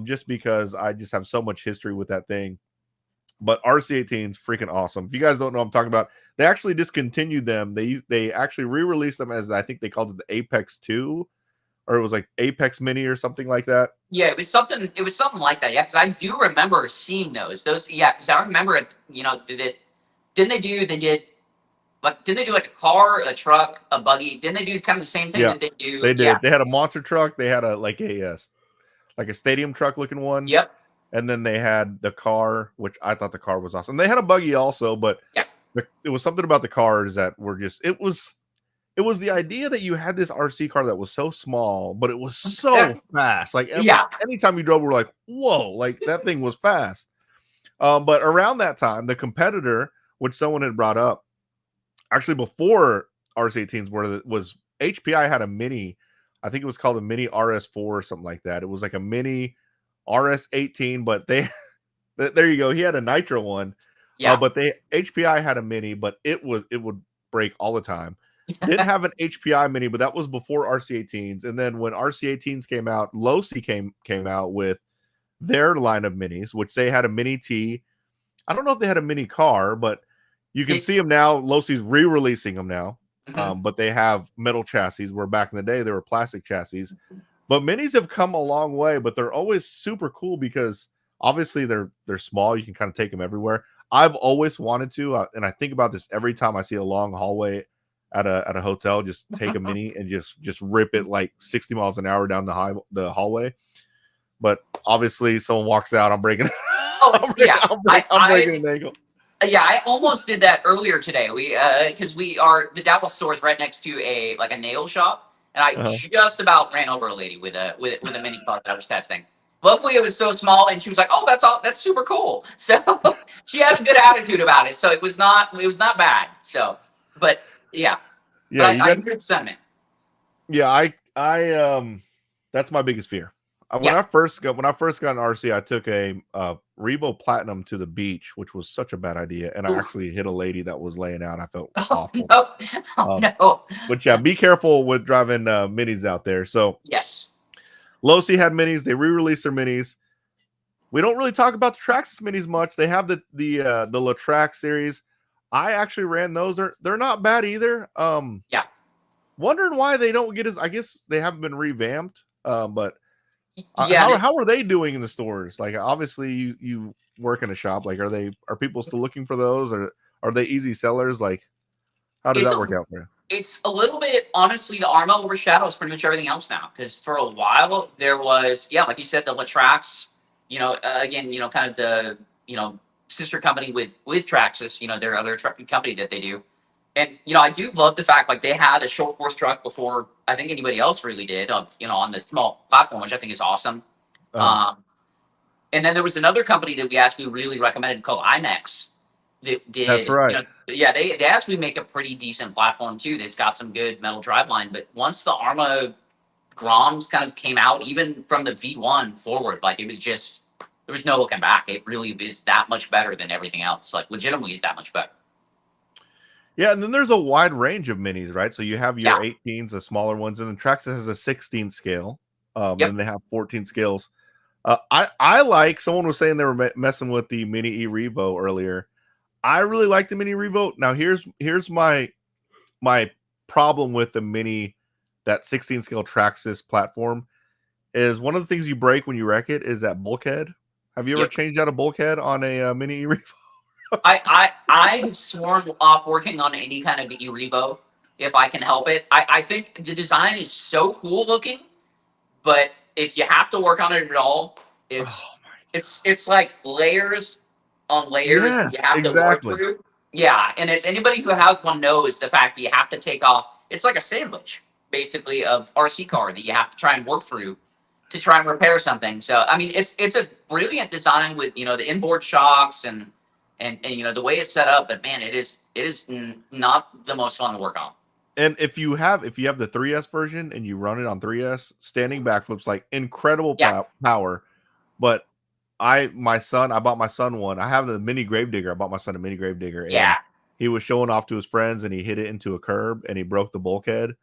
Just because I just have so much history with that thing. But RC18's freaking awesome. If you guys don't know what I'm talking about, they actually discontinued them. They actually re-released them as, I think they called it the Apex 2, or it was like Apex Mini or something like that. Yeah, it was something like that. Yeah, because I do remember seeing those. Yeah, because I remember it. You know, didn't they do like a car, a truck, a buggy? Didn't they do kind of the same thing that they do? They did. Yeah. They had a monster truck. They had a stadium truck looking one. Yep. And then they had the car, which I thought the car was awesome. They had a buggy also, but it was something about the cars that were just, it was the idea that you had this RC car that was so small, but it was so fast. Like anytime you drove, we were like, whoa, like that thing was fast. But around that time, the competitor, which someone had brought up, actually before RC18s was HPI had a Mini. I think it was called a Mini RS4 or something like that. It was like a Mini RS18, but there you go. He had a nitro one. Yeah. But HPI had a Mini, but it would break all the time. Didn't have an HPI Mini, but that was before RC18s. And then when RC18s came out, Losi came out with their line of Minis, which they had a Mini T. I don't know if they had a Mini car, but you can see them now. Losi's re-releasing them now. Mm-hmm. But they have metal chassis, where back in the day they were plastic chassis. But Minis have come a long way, but they're always super cool because obviously they're small. You can kind of take them everywhere. I've always wanted to, and I think about this every time I see a long hallway at a hotel. Just take a Mini and just rip it like 60 miles an hour down the hallway. But obviously, someone walks out, I'm breaking. I'm breaking an ankle. Yeah, I almost did that earlier today. Because the Dallas store is right next to a nail shop, and I just about ran over a lady with a Mini car that I was testing. Luckily, it was so small, and she was like, "Oh, that's super cool." So she had a good attitude about it. So it was not bad. So, but yeah, I agree with sentiment. Yeah, I that's my biggest fear. When I first got an RC, I took a Revo Platinum to the beach, which was such a bad idea, and I actually hit a lady that was laying out. I felt awful. No. But yeah, be careful with driving Minis out there. So yes, Losi had Minis. They re-released their Minis. We don't really talk about the Traxxas Minis much. They have the Latorre series. I actually ran those. They're not bad either. Wondering why they don't get as, I guess they haven't been revamped. But how are they doing in the stores? Like, obviously you work in a shop. Like, are people still looking for those, or are they easy sellers? Like, how does that work out for you? It's a little bit, honestly, the Arrma overshadows pretty much everything else now. Because for a while there was, like you said, the Latrax, again, kind of the, sister company with Traxxas, their other trucking company that they do. And, I do love the fact, like, they had a short horse truck before I think anybody else really did, on this small platform, which I think is awesome. And then there was another company that we actually really recommended called IMAX. That's right. They actually make a pretty decent platform, too. That's got some good metal driveline. But once the Arrma GROMs kind of came out, even from the V1 forward, like, it there's no looking back. It really is that much better than everything else. Like legitimately is that much better. Yeah, and then there's a wide range of minis, right? So you have your 18s, the smaller ones, and then Traxxas has a 16 scale. Then they have 14 scales. I like, someone was saying they were messing with the Mini E Revo earlier. I really like the Mini Revo. Now here's my problem with the Mini, that 16 scale Traxxas platform, is one of the things you break when you wreck it is that bulkhead. Have you ever changed out a bulkhead on a Mini E Revo? I've sworn off working on any kind of E Revo if I can help it. I think the design is so cool looking, but if you have to work on it at all, it's like layers on layers you have to work through. Yeah, and it's anybody who has one knows the fact that you have to take off. It's like a sandwich, basically, of RC car that you have to try and work through to try and repair something. So I mean, it's a brilliant design with the inboard shocks and the way it's set up. But man, it is not the most fun to work on. And if you have the 3S version and you run it on 3S, standing backflips, like incredible power. But I bought my son one. I have the Mini Gravedigger. I bought my son a Mini Gravedigger. And he was showing off to his friends and he hit it into a curb and he broke the bulkhead.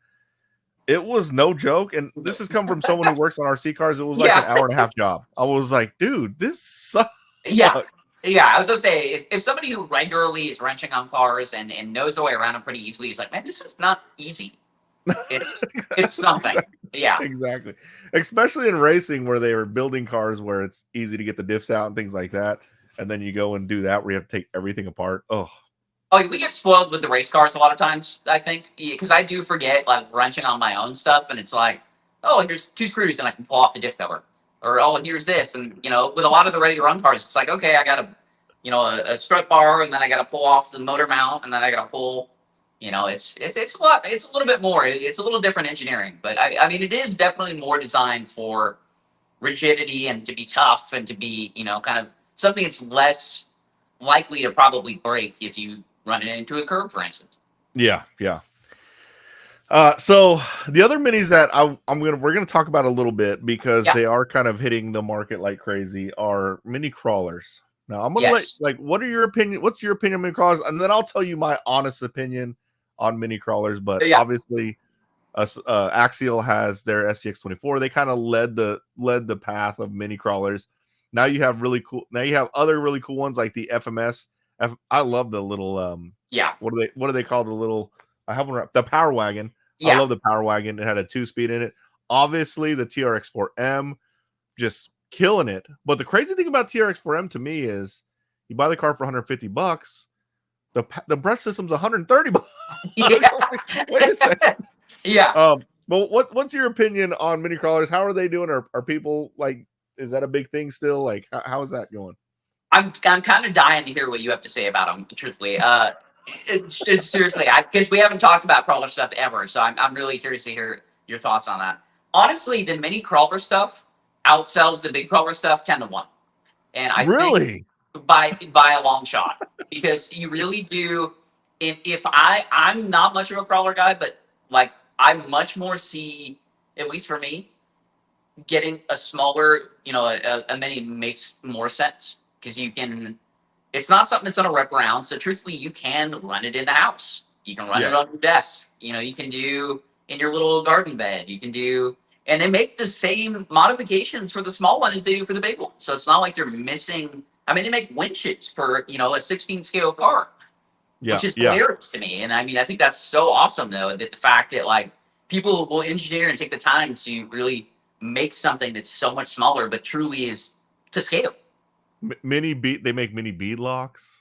It was no joke. And this has come from someone who works on RC cars. It was like an hour and a half job. I was like, dude, this sucks. Yeah. Yeah, I was gonna say, if somebody who regularly is wrenching on cars and knows the way around them pretty easily is like, man, this is not easy. It's something. Yeah. Exactly. Especially in racing where they are building cars where it's easy to get the diffs out and things like that. And then you go and do that where you have to take everything apart. Oh, we get spoiled with the race cars a lot of times, I think, because I do forget like wrenching on my own stuff, and it's like, oh, here's 2 screws and I can pull off the diff cover. Or, oh, here's this. And, with a lot of the ready-to-run cars, it's like, okay, I got a strut bar, and then I got to pull off the motor mount, and then I got to pull, it's a lot. It's a little bit more. It's a little different engineering. But, I mean, it is definitely more designed for rigidity and to be tough and to be, kind of something that's less likely to probably break if you run it into a curb, for instance. Yeah. So the other minis that we're gonna talk about a little bit because they are kind of hitting the market like crazy are mini crawlers. Now I'm gonna what's your opinion on mini crawlers, and then I'll tell you my honest opinion on mini crawlers. But obviously, Axial has their STX24. They kind of led the path of mini crawlers. Now you have other really cool ones like the FMS. I love the little what do they call the little? I have one, the Power Wagon. I love the Power Wagon. It had a 2-speed in it. Obviously, the TRX4M just killing it. But the crazy thing about TRX4M to me is you buy the car for $150. The brush system's $130. Wait a second. Yeah. But what's your opinion on mini crawlers? How are they doing? Are people like? Is that a big thing still? Like, how is that going? I'm kind of dying to hear what you have to say about them. Truthfully, it's just seriously, because we haven't talked about crawler stuff ever, so I'm really curious to hear your thoughts on that. Honestly, the mini crawler stuff outsells the big crawler stuff 10-1, and I think by a long shot, because you really do. If I'm not much of a crawler guy, but like I much more see, at least for me, getting a smaller, a mini makes more sense because you can. It's not something that's going to rip around. So truthfully, you can run it in the house. You can run it on your desk. You can do in your little garden bed. You can do, and they make the same modifications for the small one as they do for the big one. So it's not like they're missing. I mean, they make winches for, a 16 scale car, which is hilarious to me. And I mean, I think that's so awesome though, that the fact that like people will engineer and take the time to really make something that's so much smaller, but truly is to scale. They make mini bead locks.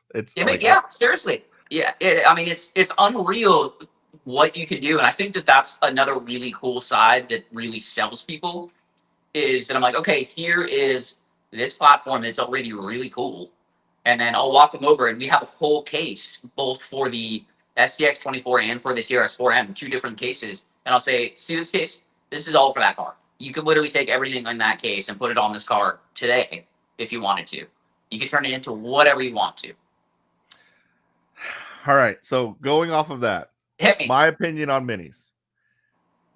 Seriously. Yeah. I mean, it's unreal what you can do. And I think that's another really cool side that really sells people is that I'm like, okay, here is this platform that's already really cool. And then I'll walk them over and we have a whole case, both for the STX24 and for the TRX4M, 2 different cases. And I'll say, see this case? This is all for that car. You could literally take everything in that case and put it on this car today. If you wanted to, you can turn it into whatever you want to. All right. So going off of that, my opinion on minis,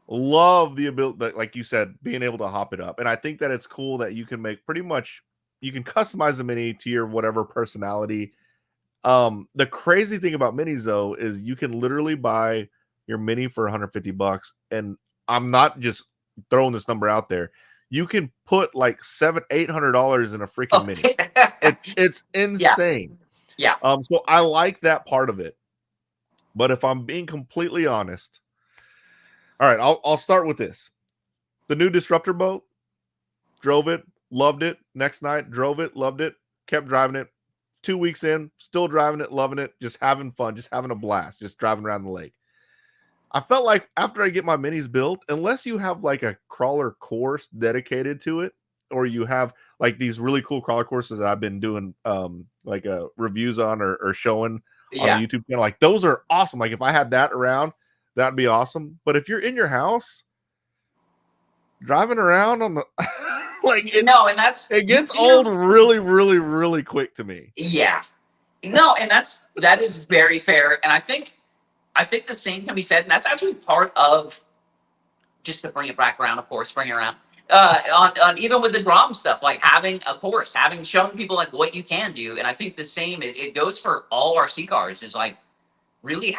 love the ability, like you said, being able to hop it up. And I think that it's cool that you can make pretty much you can customize the mini to your whatever personality. The crazy thing about minis though is you can literally buy your mini for $150, and I'm not just throwing this number out there. You can put like $700-800 in a freaking mini. It's insane. Yeah. So I like that part of it. But if I'm being completely honest, all right, I'll start with this. The new Disruptor boat, drove it, loved it. Next night, drove it, loved it, kept driving it. 2 weeks in, still driving it, loving it, just having fun, just having a blast, just driving around the lake. I felt like after I get my minis built, unless you have like a crawler course dedicated to it, or you have like these really cool crawler courses that I've been doing like reviews on or showing on the YouTube channel, like those are awesome. Like if I had that around, that'd be awesome. But if you're in your house driving around on the like it gets old really, really, really quick to me. Yeah. No, and that is very fair. And I think the same can be said, and that's actually part of, just to bring it back around, of course, bring it around, on even with the Grom stuff, like having a course, having shown people like what you can do. And I think the same, it goes for all RC cars, is like really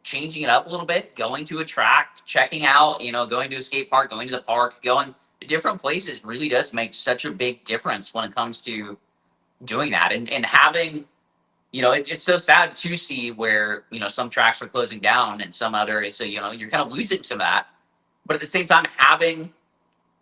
changing it up a little bit, going to a track, checking out, going to a skate park, going to the park, going to different places really does make such a big difference when it comes to doing that. And having, it's so sad to see where, some tracks are closing down and some others, so, you're kind of losing some of that. But at the same time,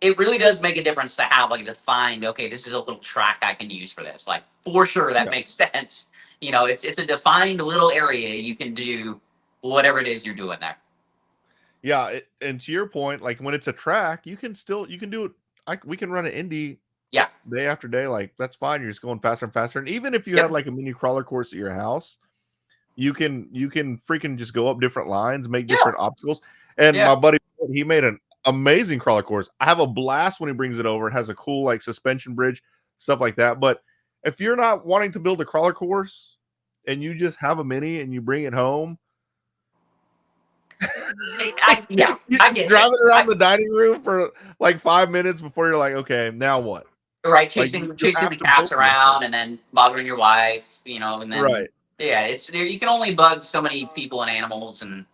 it really does make a difference to have like defined, okay, this is a little track I can use for this. Like for sure that makes sense. It's a defined little area you can do whatever it is you're doing there. Yeah, and to your point, like when it's a track, you can do it. We can run an Indy day after day, like that's fine. You're just going faster and faster. And even if you had like a mini crawler course at your house, you can freaking just go up different lines, make different obstacles. And my buddy, he made an amazing crawler course. I have a blast when he brings it over. It has a cool like suspension bridge, stuff like that. But if you're not wanting to build a crawler course and you just have a mini and you bring it home, I get driving around the dining room for like 5 minutes before you're like, okay, now what? Right, chasing the cats around and then bothering your wife, and then you can only bug so many people and animals, and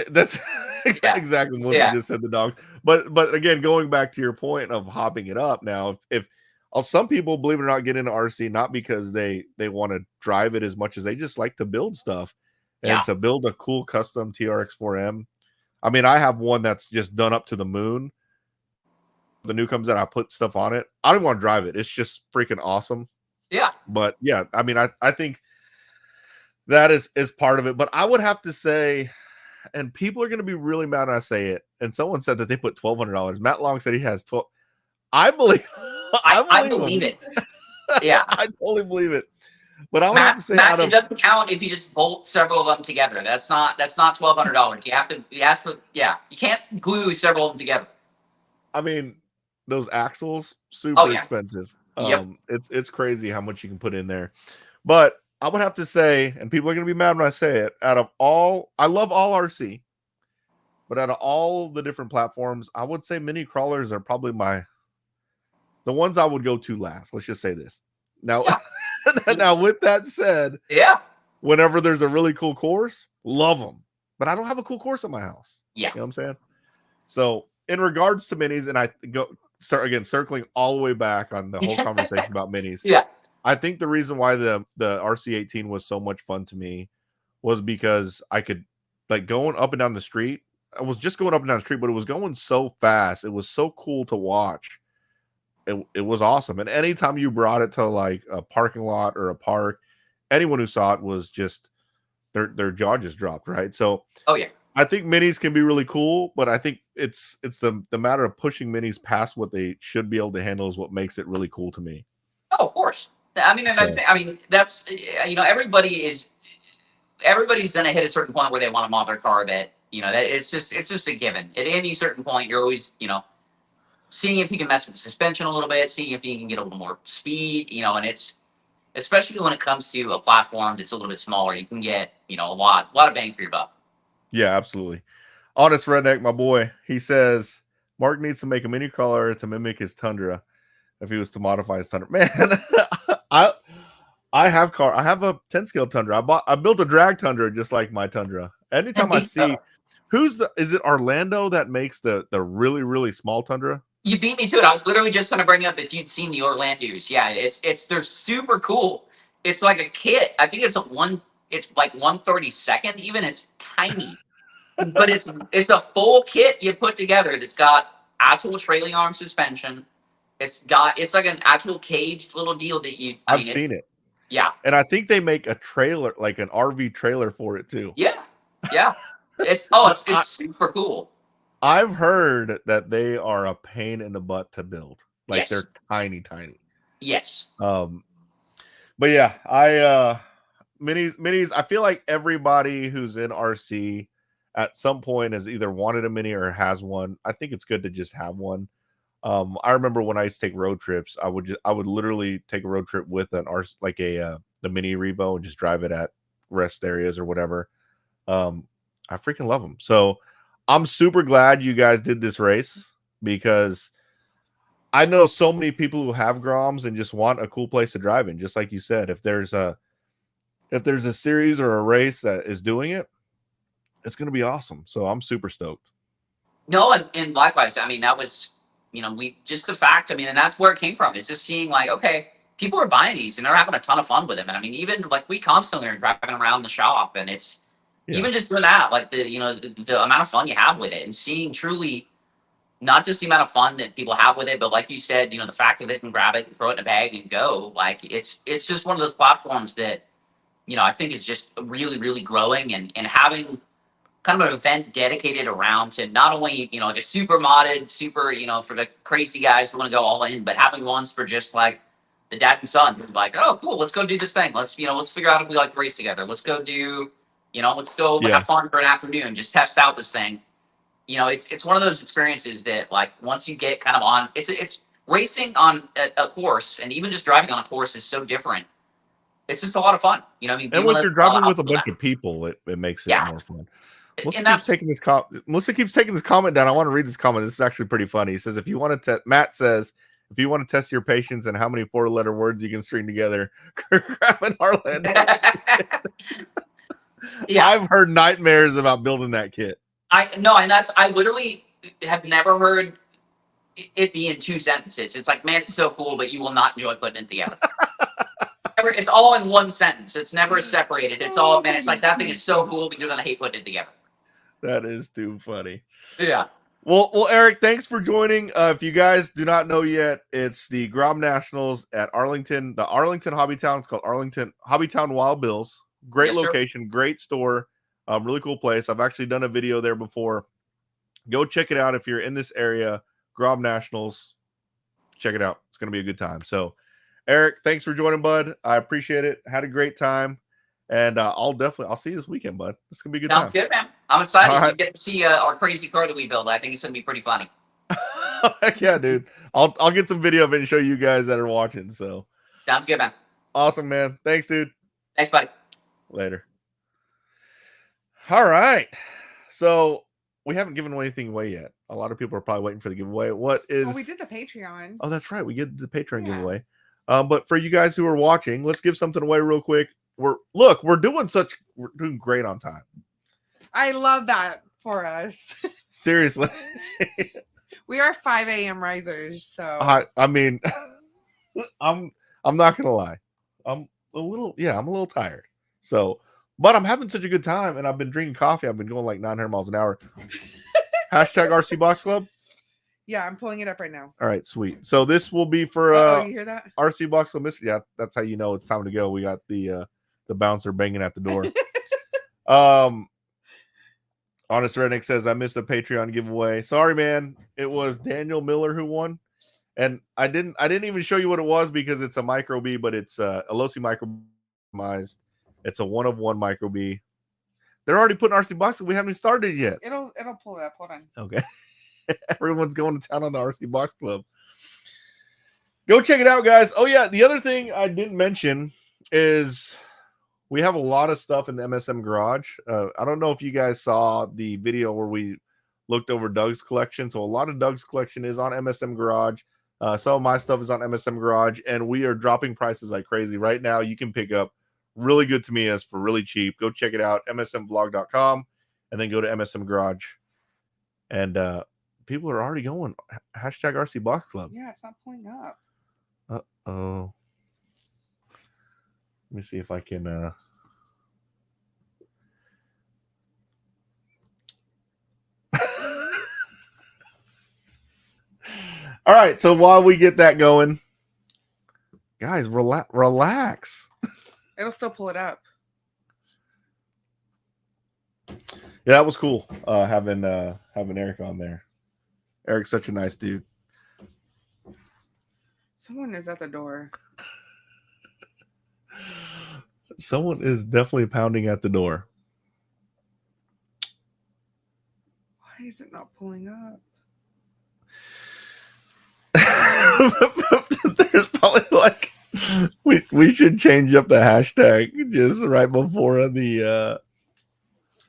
that's exactly what you just said, the dogs. But again, going back to your point of hopping it up now, if some people, believe it or not, get into RC not because they want to drive it as much as they just like to build stuff and to build a cool custom TRX4M. I mean, I have one that's just done up to the moon. The new comes out, I put stuff on it. I don't want to drive it. It's just freaking awesome. Yeah. But yeah, I mean, I think that is part of it. But I would have to say, and people are going to be really mad when I say it, and someone said that they put $1,200. Matt Long said he has 12. I believe it. Yeah. I totally believe it. But I would have to say, Matt, it doesn't count if you just bolt several of them together. That's not $1,200. You ask for, you can't glue several of them together. I mean, those axles, super expensive. Yep. It's crazy how much you can put in there. But I would have to say, and people are going to be mad when I say it, I love all RC, but out of all the different platforms, I would say mini crawlers are probably the ones I would go to last. Let's just say this. Now, now with that said, whenever there's a really cool course, love them. But I don't have a cool course at my house. Yeah. You know what I'm saying? So in regards to minis, and I start again circling all the way back on the whole conversation about minis. Yeah. I think the reason why the RC18 was so much fun to me was because I could, like, going up and down the street. I was just going up and down the street, but it was going so fast. It was so cool to watch. It was awesome. And anytime you brought it to like a parking lot or a park, anyone who saw it was just their jaw just dropped, right? So I think minis can be really cool, but I think it's the matter of pushing minis past what they should be able to handle is what makes it really cool to me. Oh, of course. I mean, and that's, everybody's going to hit a certain point where they want to mod their car a bit. That it's just a given. At any certain point, you're always, seeing if you can mess with the suspension a little bit, seeing if you can get a little more speed, and it's, especially when it comes to a platform that's a little bit smaller, you can get, a lot of bang for your buck. Yeah, absolutely. Honest Redneck, my boy, he says Mark needs to make a mini crawler to mimic his Tundra. if he was to modify his Tundra. Man, I have a 10 scale Tundra. I built a drag Tundra just like my Tundra. Anytime I see is it Orlando that makes the really, really small Tundra? You beat me to it. I was literally just going to bring up if you'd seen the Orlando's. Yeah, they're super cool. It's like a kit. I think it's like 1/32 even. It's tiny. But it's a full kit you put together that's got actual trailing arm suspension. It's like an actual caged little deal that I've seen it. Yeah. And I think they make a trailer, like an RV trailer for it too. Yeah. Yeah. It's super cool. I've heard that they are a pain in the butt to build. Like yes. They're tiny. Yes. But yeah, minis, I feel like everybody who's in RC at some point has either wanted a mini or has one. I think it's good to just have one. I remember when I used to take road trips, I would literally take a road trip with an RC, like the mini Revo, and just drive it at rest areas or whatever. I freaking love them. So I'm super glad you guys did this race, because I know so many people who have Groms and just want a cool place to drive in. Just like you said, if there's a series or a race that is doing it, it's going to be awesome. So I'm super stoked. No, and likewise, I mean, that was, just the fact, and that's where it came from. It's just seeing like, okay, people are buying these and they're having a ton of fun with them. And I mean, even like we constantly are driving around the shop, and it's even just doing that, like the amount of fun you have with it, and seeing truly not just the amount of fun that people have with it, but like you said, the fact that they can grab it and throw it in a bag and go, like it's just one of those platforms that, I think is just really, really growing, and having kind of an event dedicated around to not only, like a super modded, super, for the crazy guys who want to go all in, but having ones for just like the dad and son, like, oh, cool, let's go do this thing. Let's figure out if we like to race together. Let's go do, let's go have fun for an afternoon, just test out this thing. It's one of those experiences that, like, once you get kind of on, it's racing on a course, and even just driving on a course is so different. It's just a lot of fun. And when you're driving with a bunch of people, it makes it more fun. Melissa keeps taking this comment down. I want to read this comment. This is actually pretty funny. He says, Matt says, if you want to test your patience and how many 4-letter words you can string together, grab an Orlando. Yeah. I've heard nightmares about building that kit. I literally have never heard it be in 2 sentences. It's like, man, it's so cool, but you will not enjoy putting it together. It's all in one sentence. It's never separated. It's all, man, it's like, that thing is so cool, but you're going to hate putting it together. That is too funny. Yeah. Well, Eric, thanks for joining. If you guys do not know yet, it's the Grom Nationals at Arlington, the Arlington Hobby Town. It's called Arlington Hobby Town Wild Bills. Great location, great store, really cool place. I've actually done a video there before. Go check it out if you're in this area. Grom Nationals, check it out. It's going to be a good time. So, Eric, thanks for joining, bud. I appreciate it. Had a great time. And I'll see you this weekend, bud. It's going to be a good time. Sounds good, man. I'm excited. Right. You get to see our crazy car that we build. I think it's going to be pretty funny. Heck yeah, dude. I'll get some video of it and show you guys that are watching. So sounds good, man. Awesome, man. Thanks, dude. Thanks, buddy. Later. All right. So we haven't given anything away yet. A lot of people are probably waiting for the giveaway. What is... we did the Patreon. Oh, that's right. We did the Patreon giveaway. But for you guys who are watching, let's give something away real quick. We're doing great on time. I love that for us. Seriously. We are 5 a.m. risers, so I mean, I'm not gonna lie. I'm a little tired. So, but I'm having such a good time, and I've been drinking coffee. I've been going like 900 miles an hour. Hashtag RC Box Club. Yeah, I'm pulling it up right now. All right, sweet. So this will be for you hear that? RC Box Club mystery. Yeah, that's how you know it's time to go. We got the bouncer banging at the door. Honest Redneck says, I missed the Patreon giveaway. Sorry, man. It was Daniel Miller who won. And I didn't even show you what it was because it's a Micro B, but it's a Losi Micro B. It's a 1-of-1 Micro B. They're already putting RC Box. We haven't started yet. It'll pull it up. Hold on. Okay. Everyone's going to town on the RC Box Club. Go check it out, guys. Oh, yeah. The other thing I didn't mention is we have a lot of stuff in the MSM garage. I don't know if you guys saw the video where we looked over Doug's collection. So a lot of Doug's collection is on MSM garage. Some of my stuff is on MSM Garage, and we are dropping prices like crazy. Right now, you can pick up really good Tamiya's for really cheap. Go check it out, msmvlog.com, and then go to MSM Garage. And people are already going. Hashtag RC Box Club. Yeah, it's not pulling up. Uh-oh. Let me see if I can... All right, so while we get that going, guys, relax. It'll still pull it up. Yeah, that was cool. Having Eric on there. Eric's such a nice dude. Someone is at the door. Someone is definitely pounding at the door. Why is it not pulling up? There's probably like we should change up the hashtag just right before the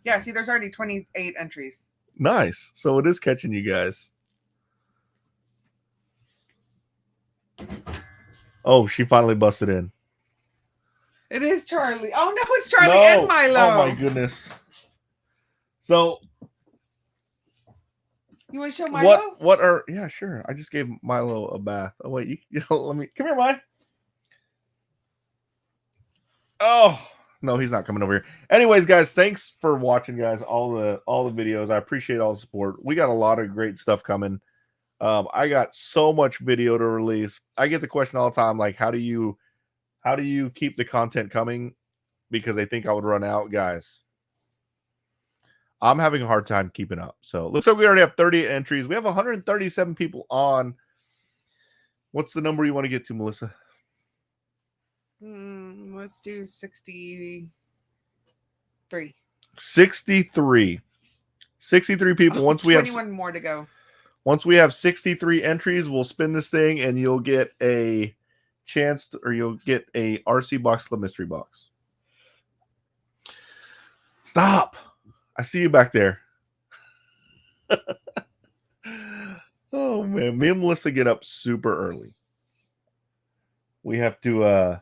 Yeah, see, there's already 28 entries. Nice. So it is catching you guys. Oh, she finally busted in. It is Charlie. Oh no, it's Charlie and Milo. Oh my goodness. So you want to show Milo? What are yeah, sure. I just gave Milo a bath. Oh wait, you know, let me come here, Milo. Oh no, he's not coming over here. Anyways, guys, thanks for watching, guys. All the videos. I appreciate all the support. We got a lot of great stuff coming. I got so much video to release. I get the question all the time, like, how do you keep the content coming? Because they think I would run out, guys. I'm having a hard time keeping up. So looks like we already have 38 entries. We have 137 people on. What's the number you want to get to, Melissa? Let's do 63. 63. 63 people. Once we have 21 more to go. Once we have 63 entries, we'll spin this thing and you'll get a chance or you'll get a RC Box Club mystery box. Stop. I see you back there. Oh man, me and Melissa get up super early. We have to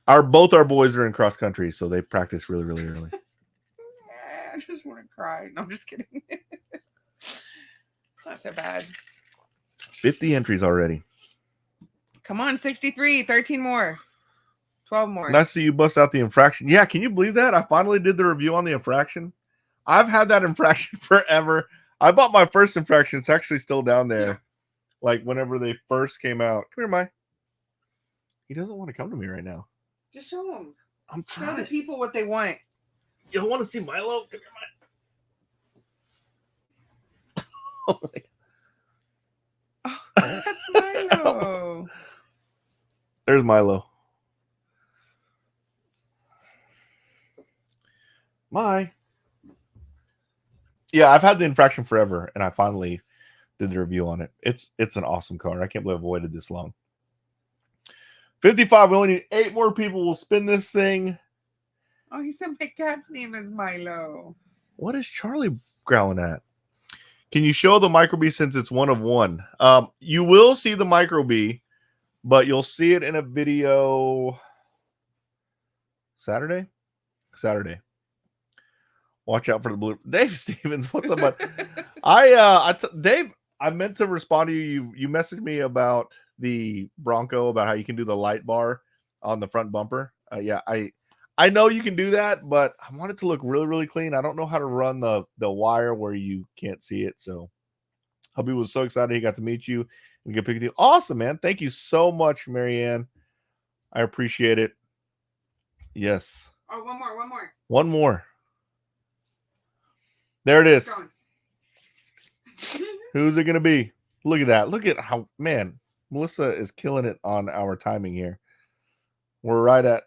both our boys are in cross country, so they practice really, really early. I just want to cry. No, I'm just kidding. It's not so bad. 50 entries already. Come on, 63, 13 more. 12 more. Nice to see you bust out the infraction. Yeah, can you believe that? I finally did the review on the infraction. I've had that infraction forever. I bought my first infraction. It's actually still down there. Yeah. Like whenever they first came out. Come here, Mike. He doesn't want to come to me right now. Just show him. I'm trying. Show the people what they want. You don't want to see Milo? Come here, Mike. Oh, that's Milo. There's Milo. Yeah, I've had the infraction forever, and I finally did the review on it. It's an awesome car. I can't believe I've waited this long. 55. We only need 8 more people. We'll spin this thing. Oh, he said my cat's name is Milo. What is Charlie growling at? Can you show the Micro B since it's 1 of 1? You will see the Micro B, but you'll see it in a video Saturday. Watch out for the blue. Dave Stevens, what's up, bud? Dave, I meant to respond to you. You messaged me about the Bronco, about how you can do the light bar on the front bumper. Yeah, I know you can do that, but I want it to look really, really clean. I don't know how to run the wire where you can't see it. So hubby was so excited he got to meet you and get pick with you. Awesome, man. Thank you so much, Marianne. I appreciate it. Yes. Oh, one more. One more. There it is. Who's it going to be? Look at that. Look at how, man, Melissa is killing it on our timing here. We're right at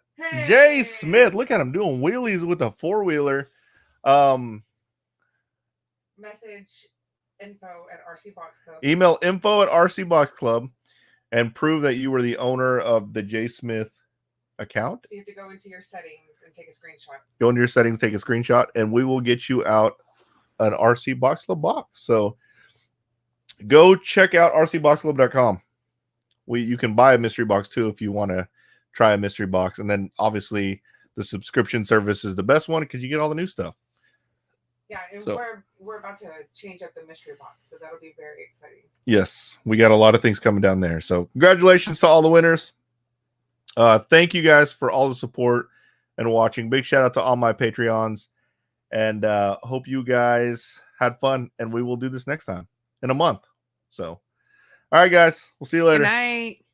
Jay Smith. Look at him doing wheelies with a 4-wheeler. Message info@RC Box Club. Email info@RC Box Club and prove that you were the owner of the Jay Smith account. So you have to go into your settings and take a screenshot. Go into your settings, take a screenshot, and we will get you out an RC Box Club box. So go check out rcboxclub.com. You can buy a mystery box too if you want to try a mystery box. And then obviously the subscription service is the best one because you get all the new stuff. Yeah, and So, we're about to change up the mystery box, so that'll be very exciting. Yes, we got a lot of things coming down there. So congratulations to all the winners. Thank you guys for all the support and watching. Big shout out to all my Patreons. And hope you guys had fun. And we will do this next time in a month. So, all right, guys. We'll see you later. Good night.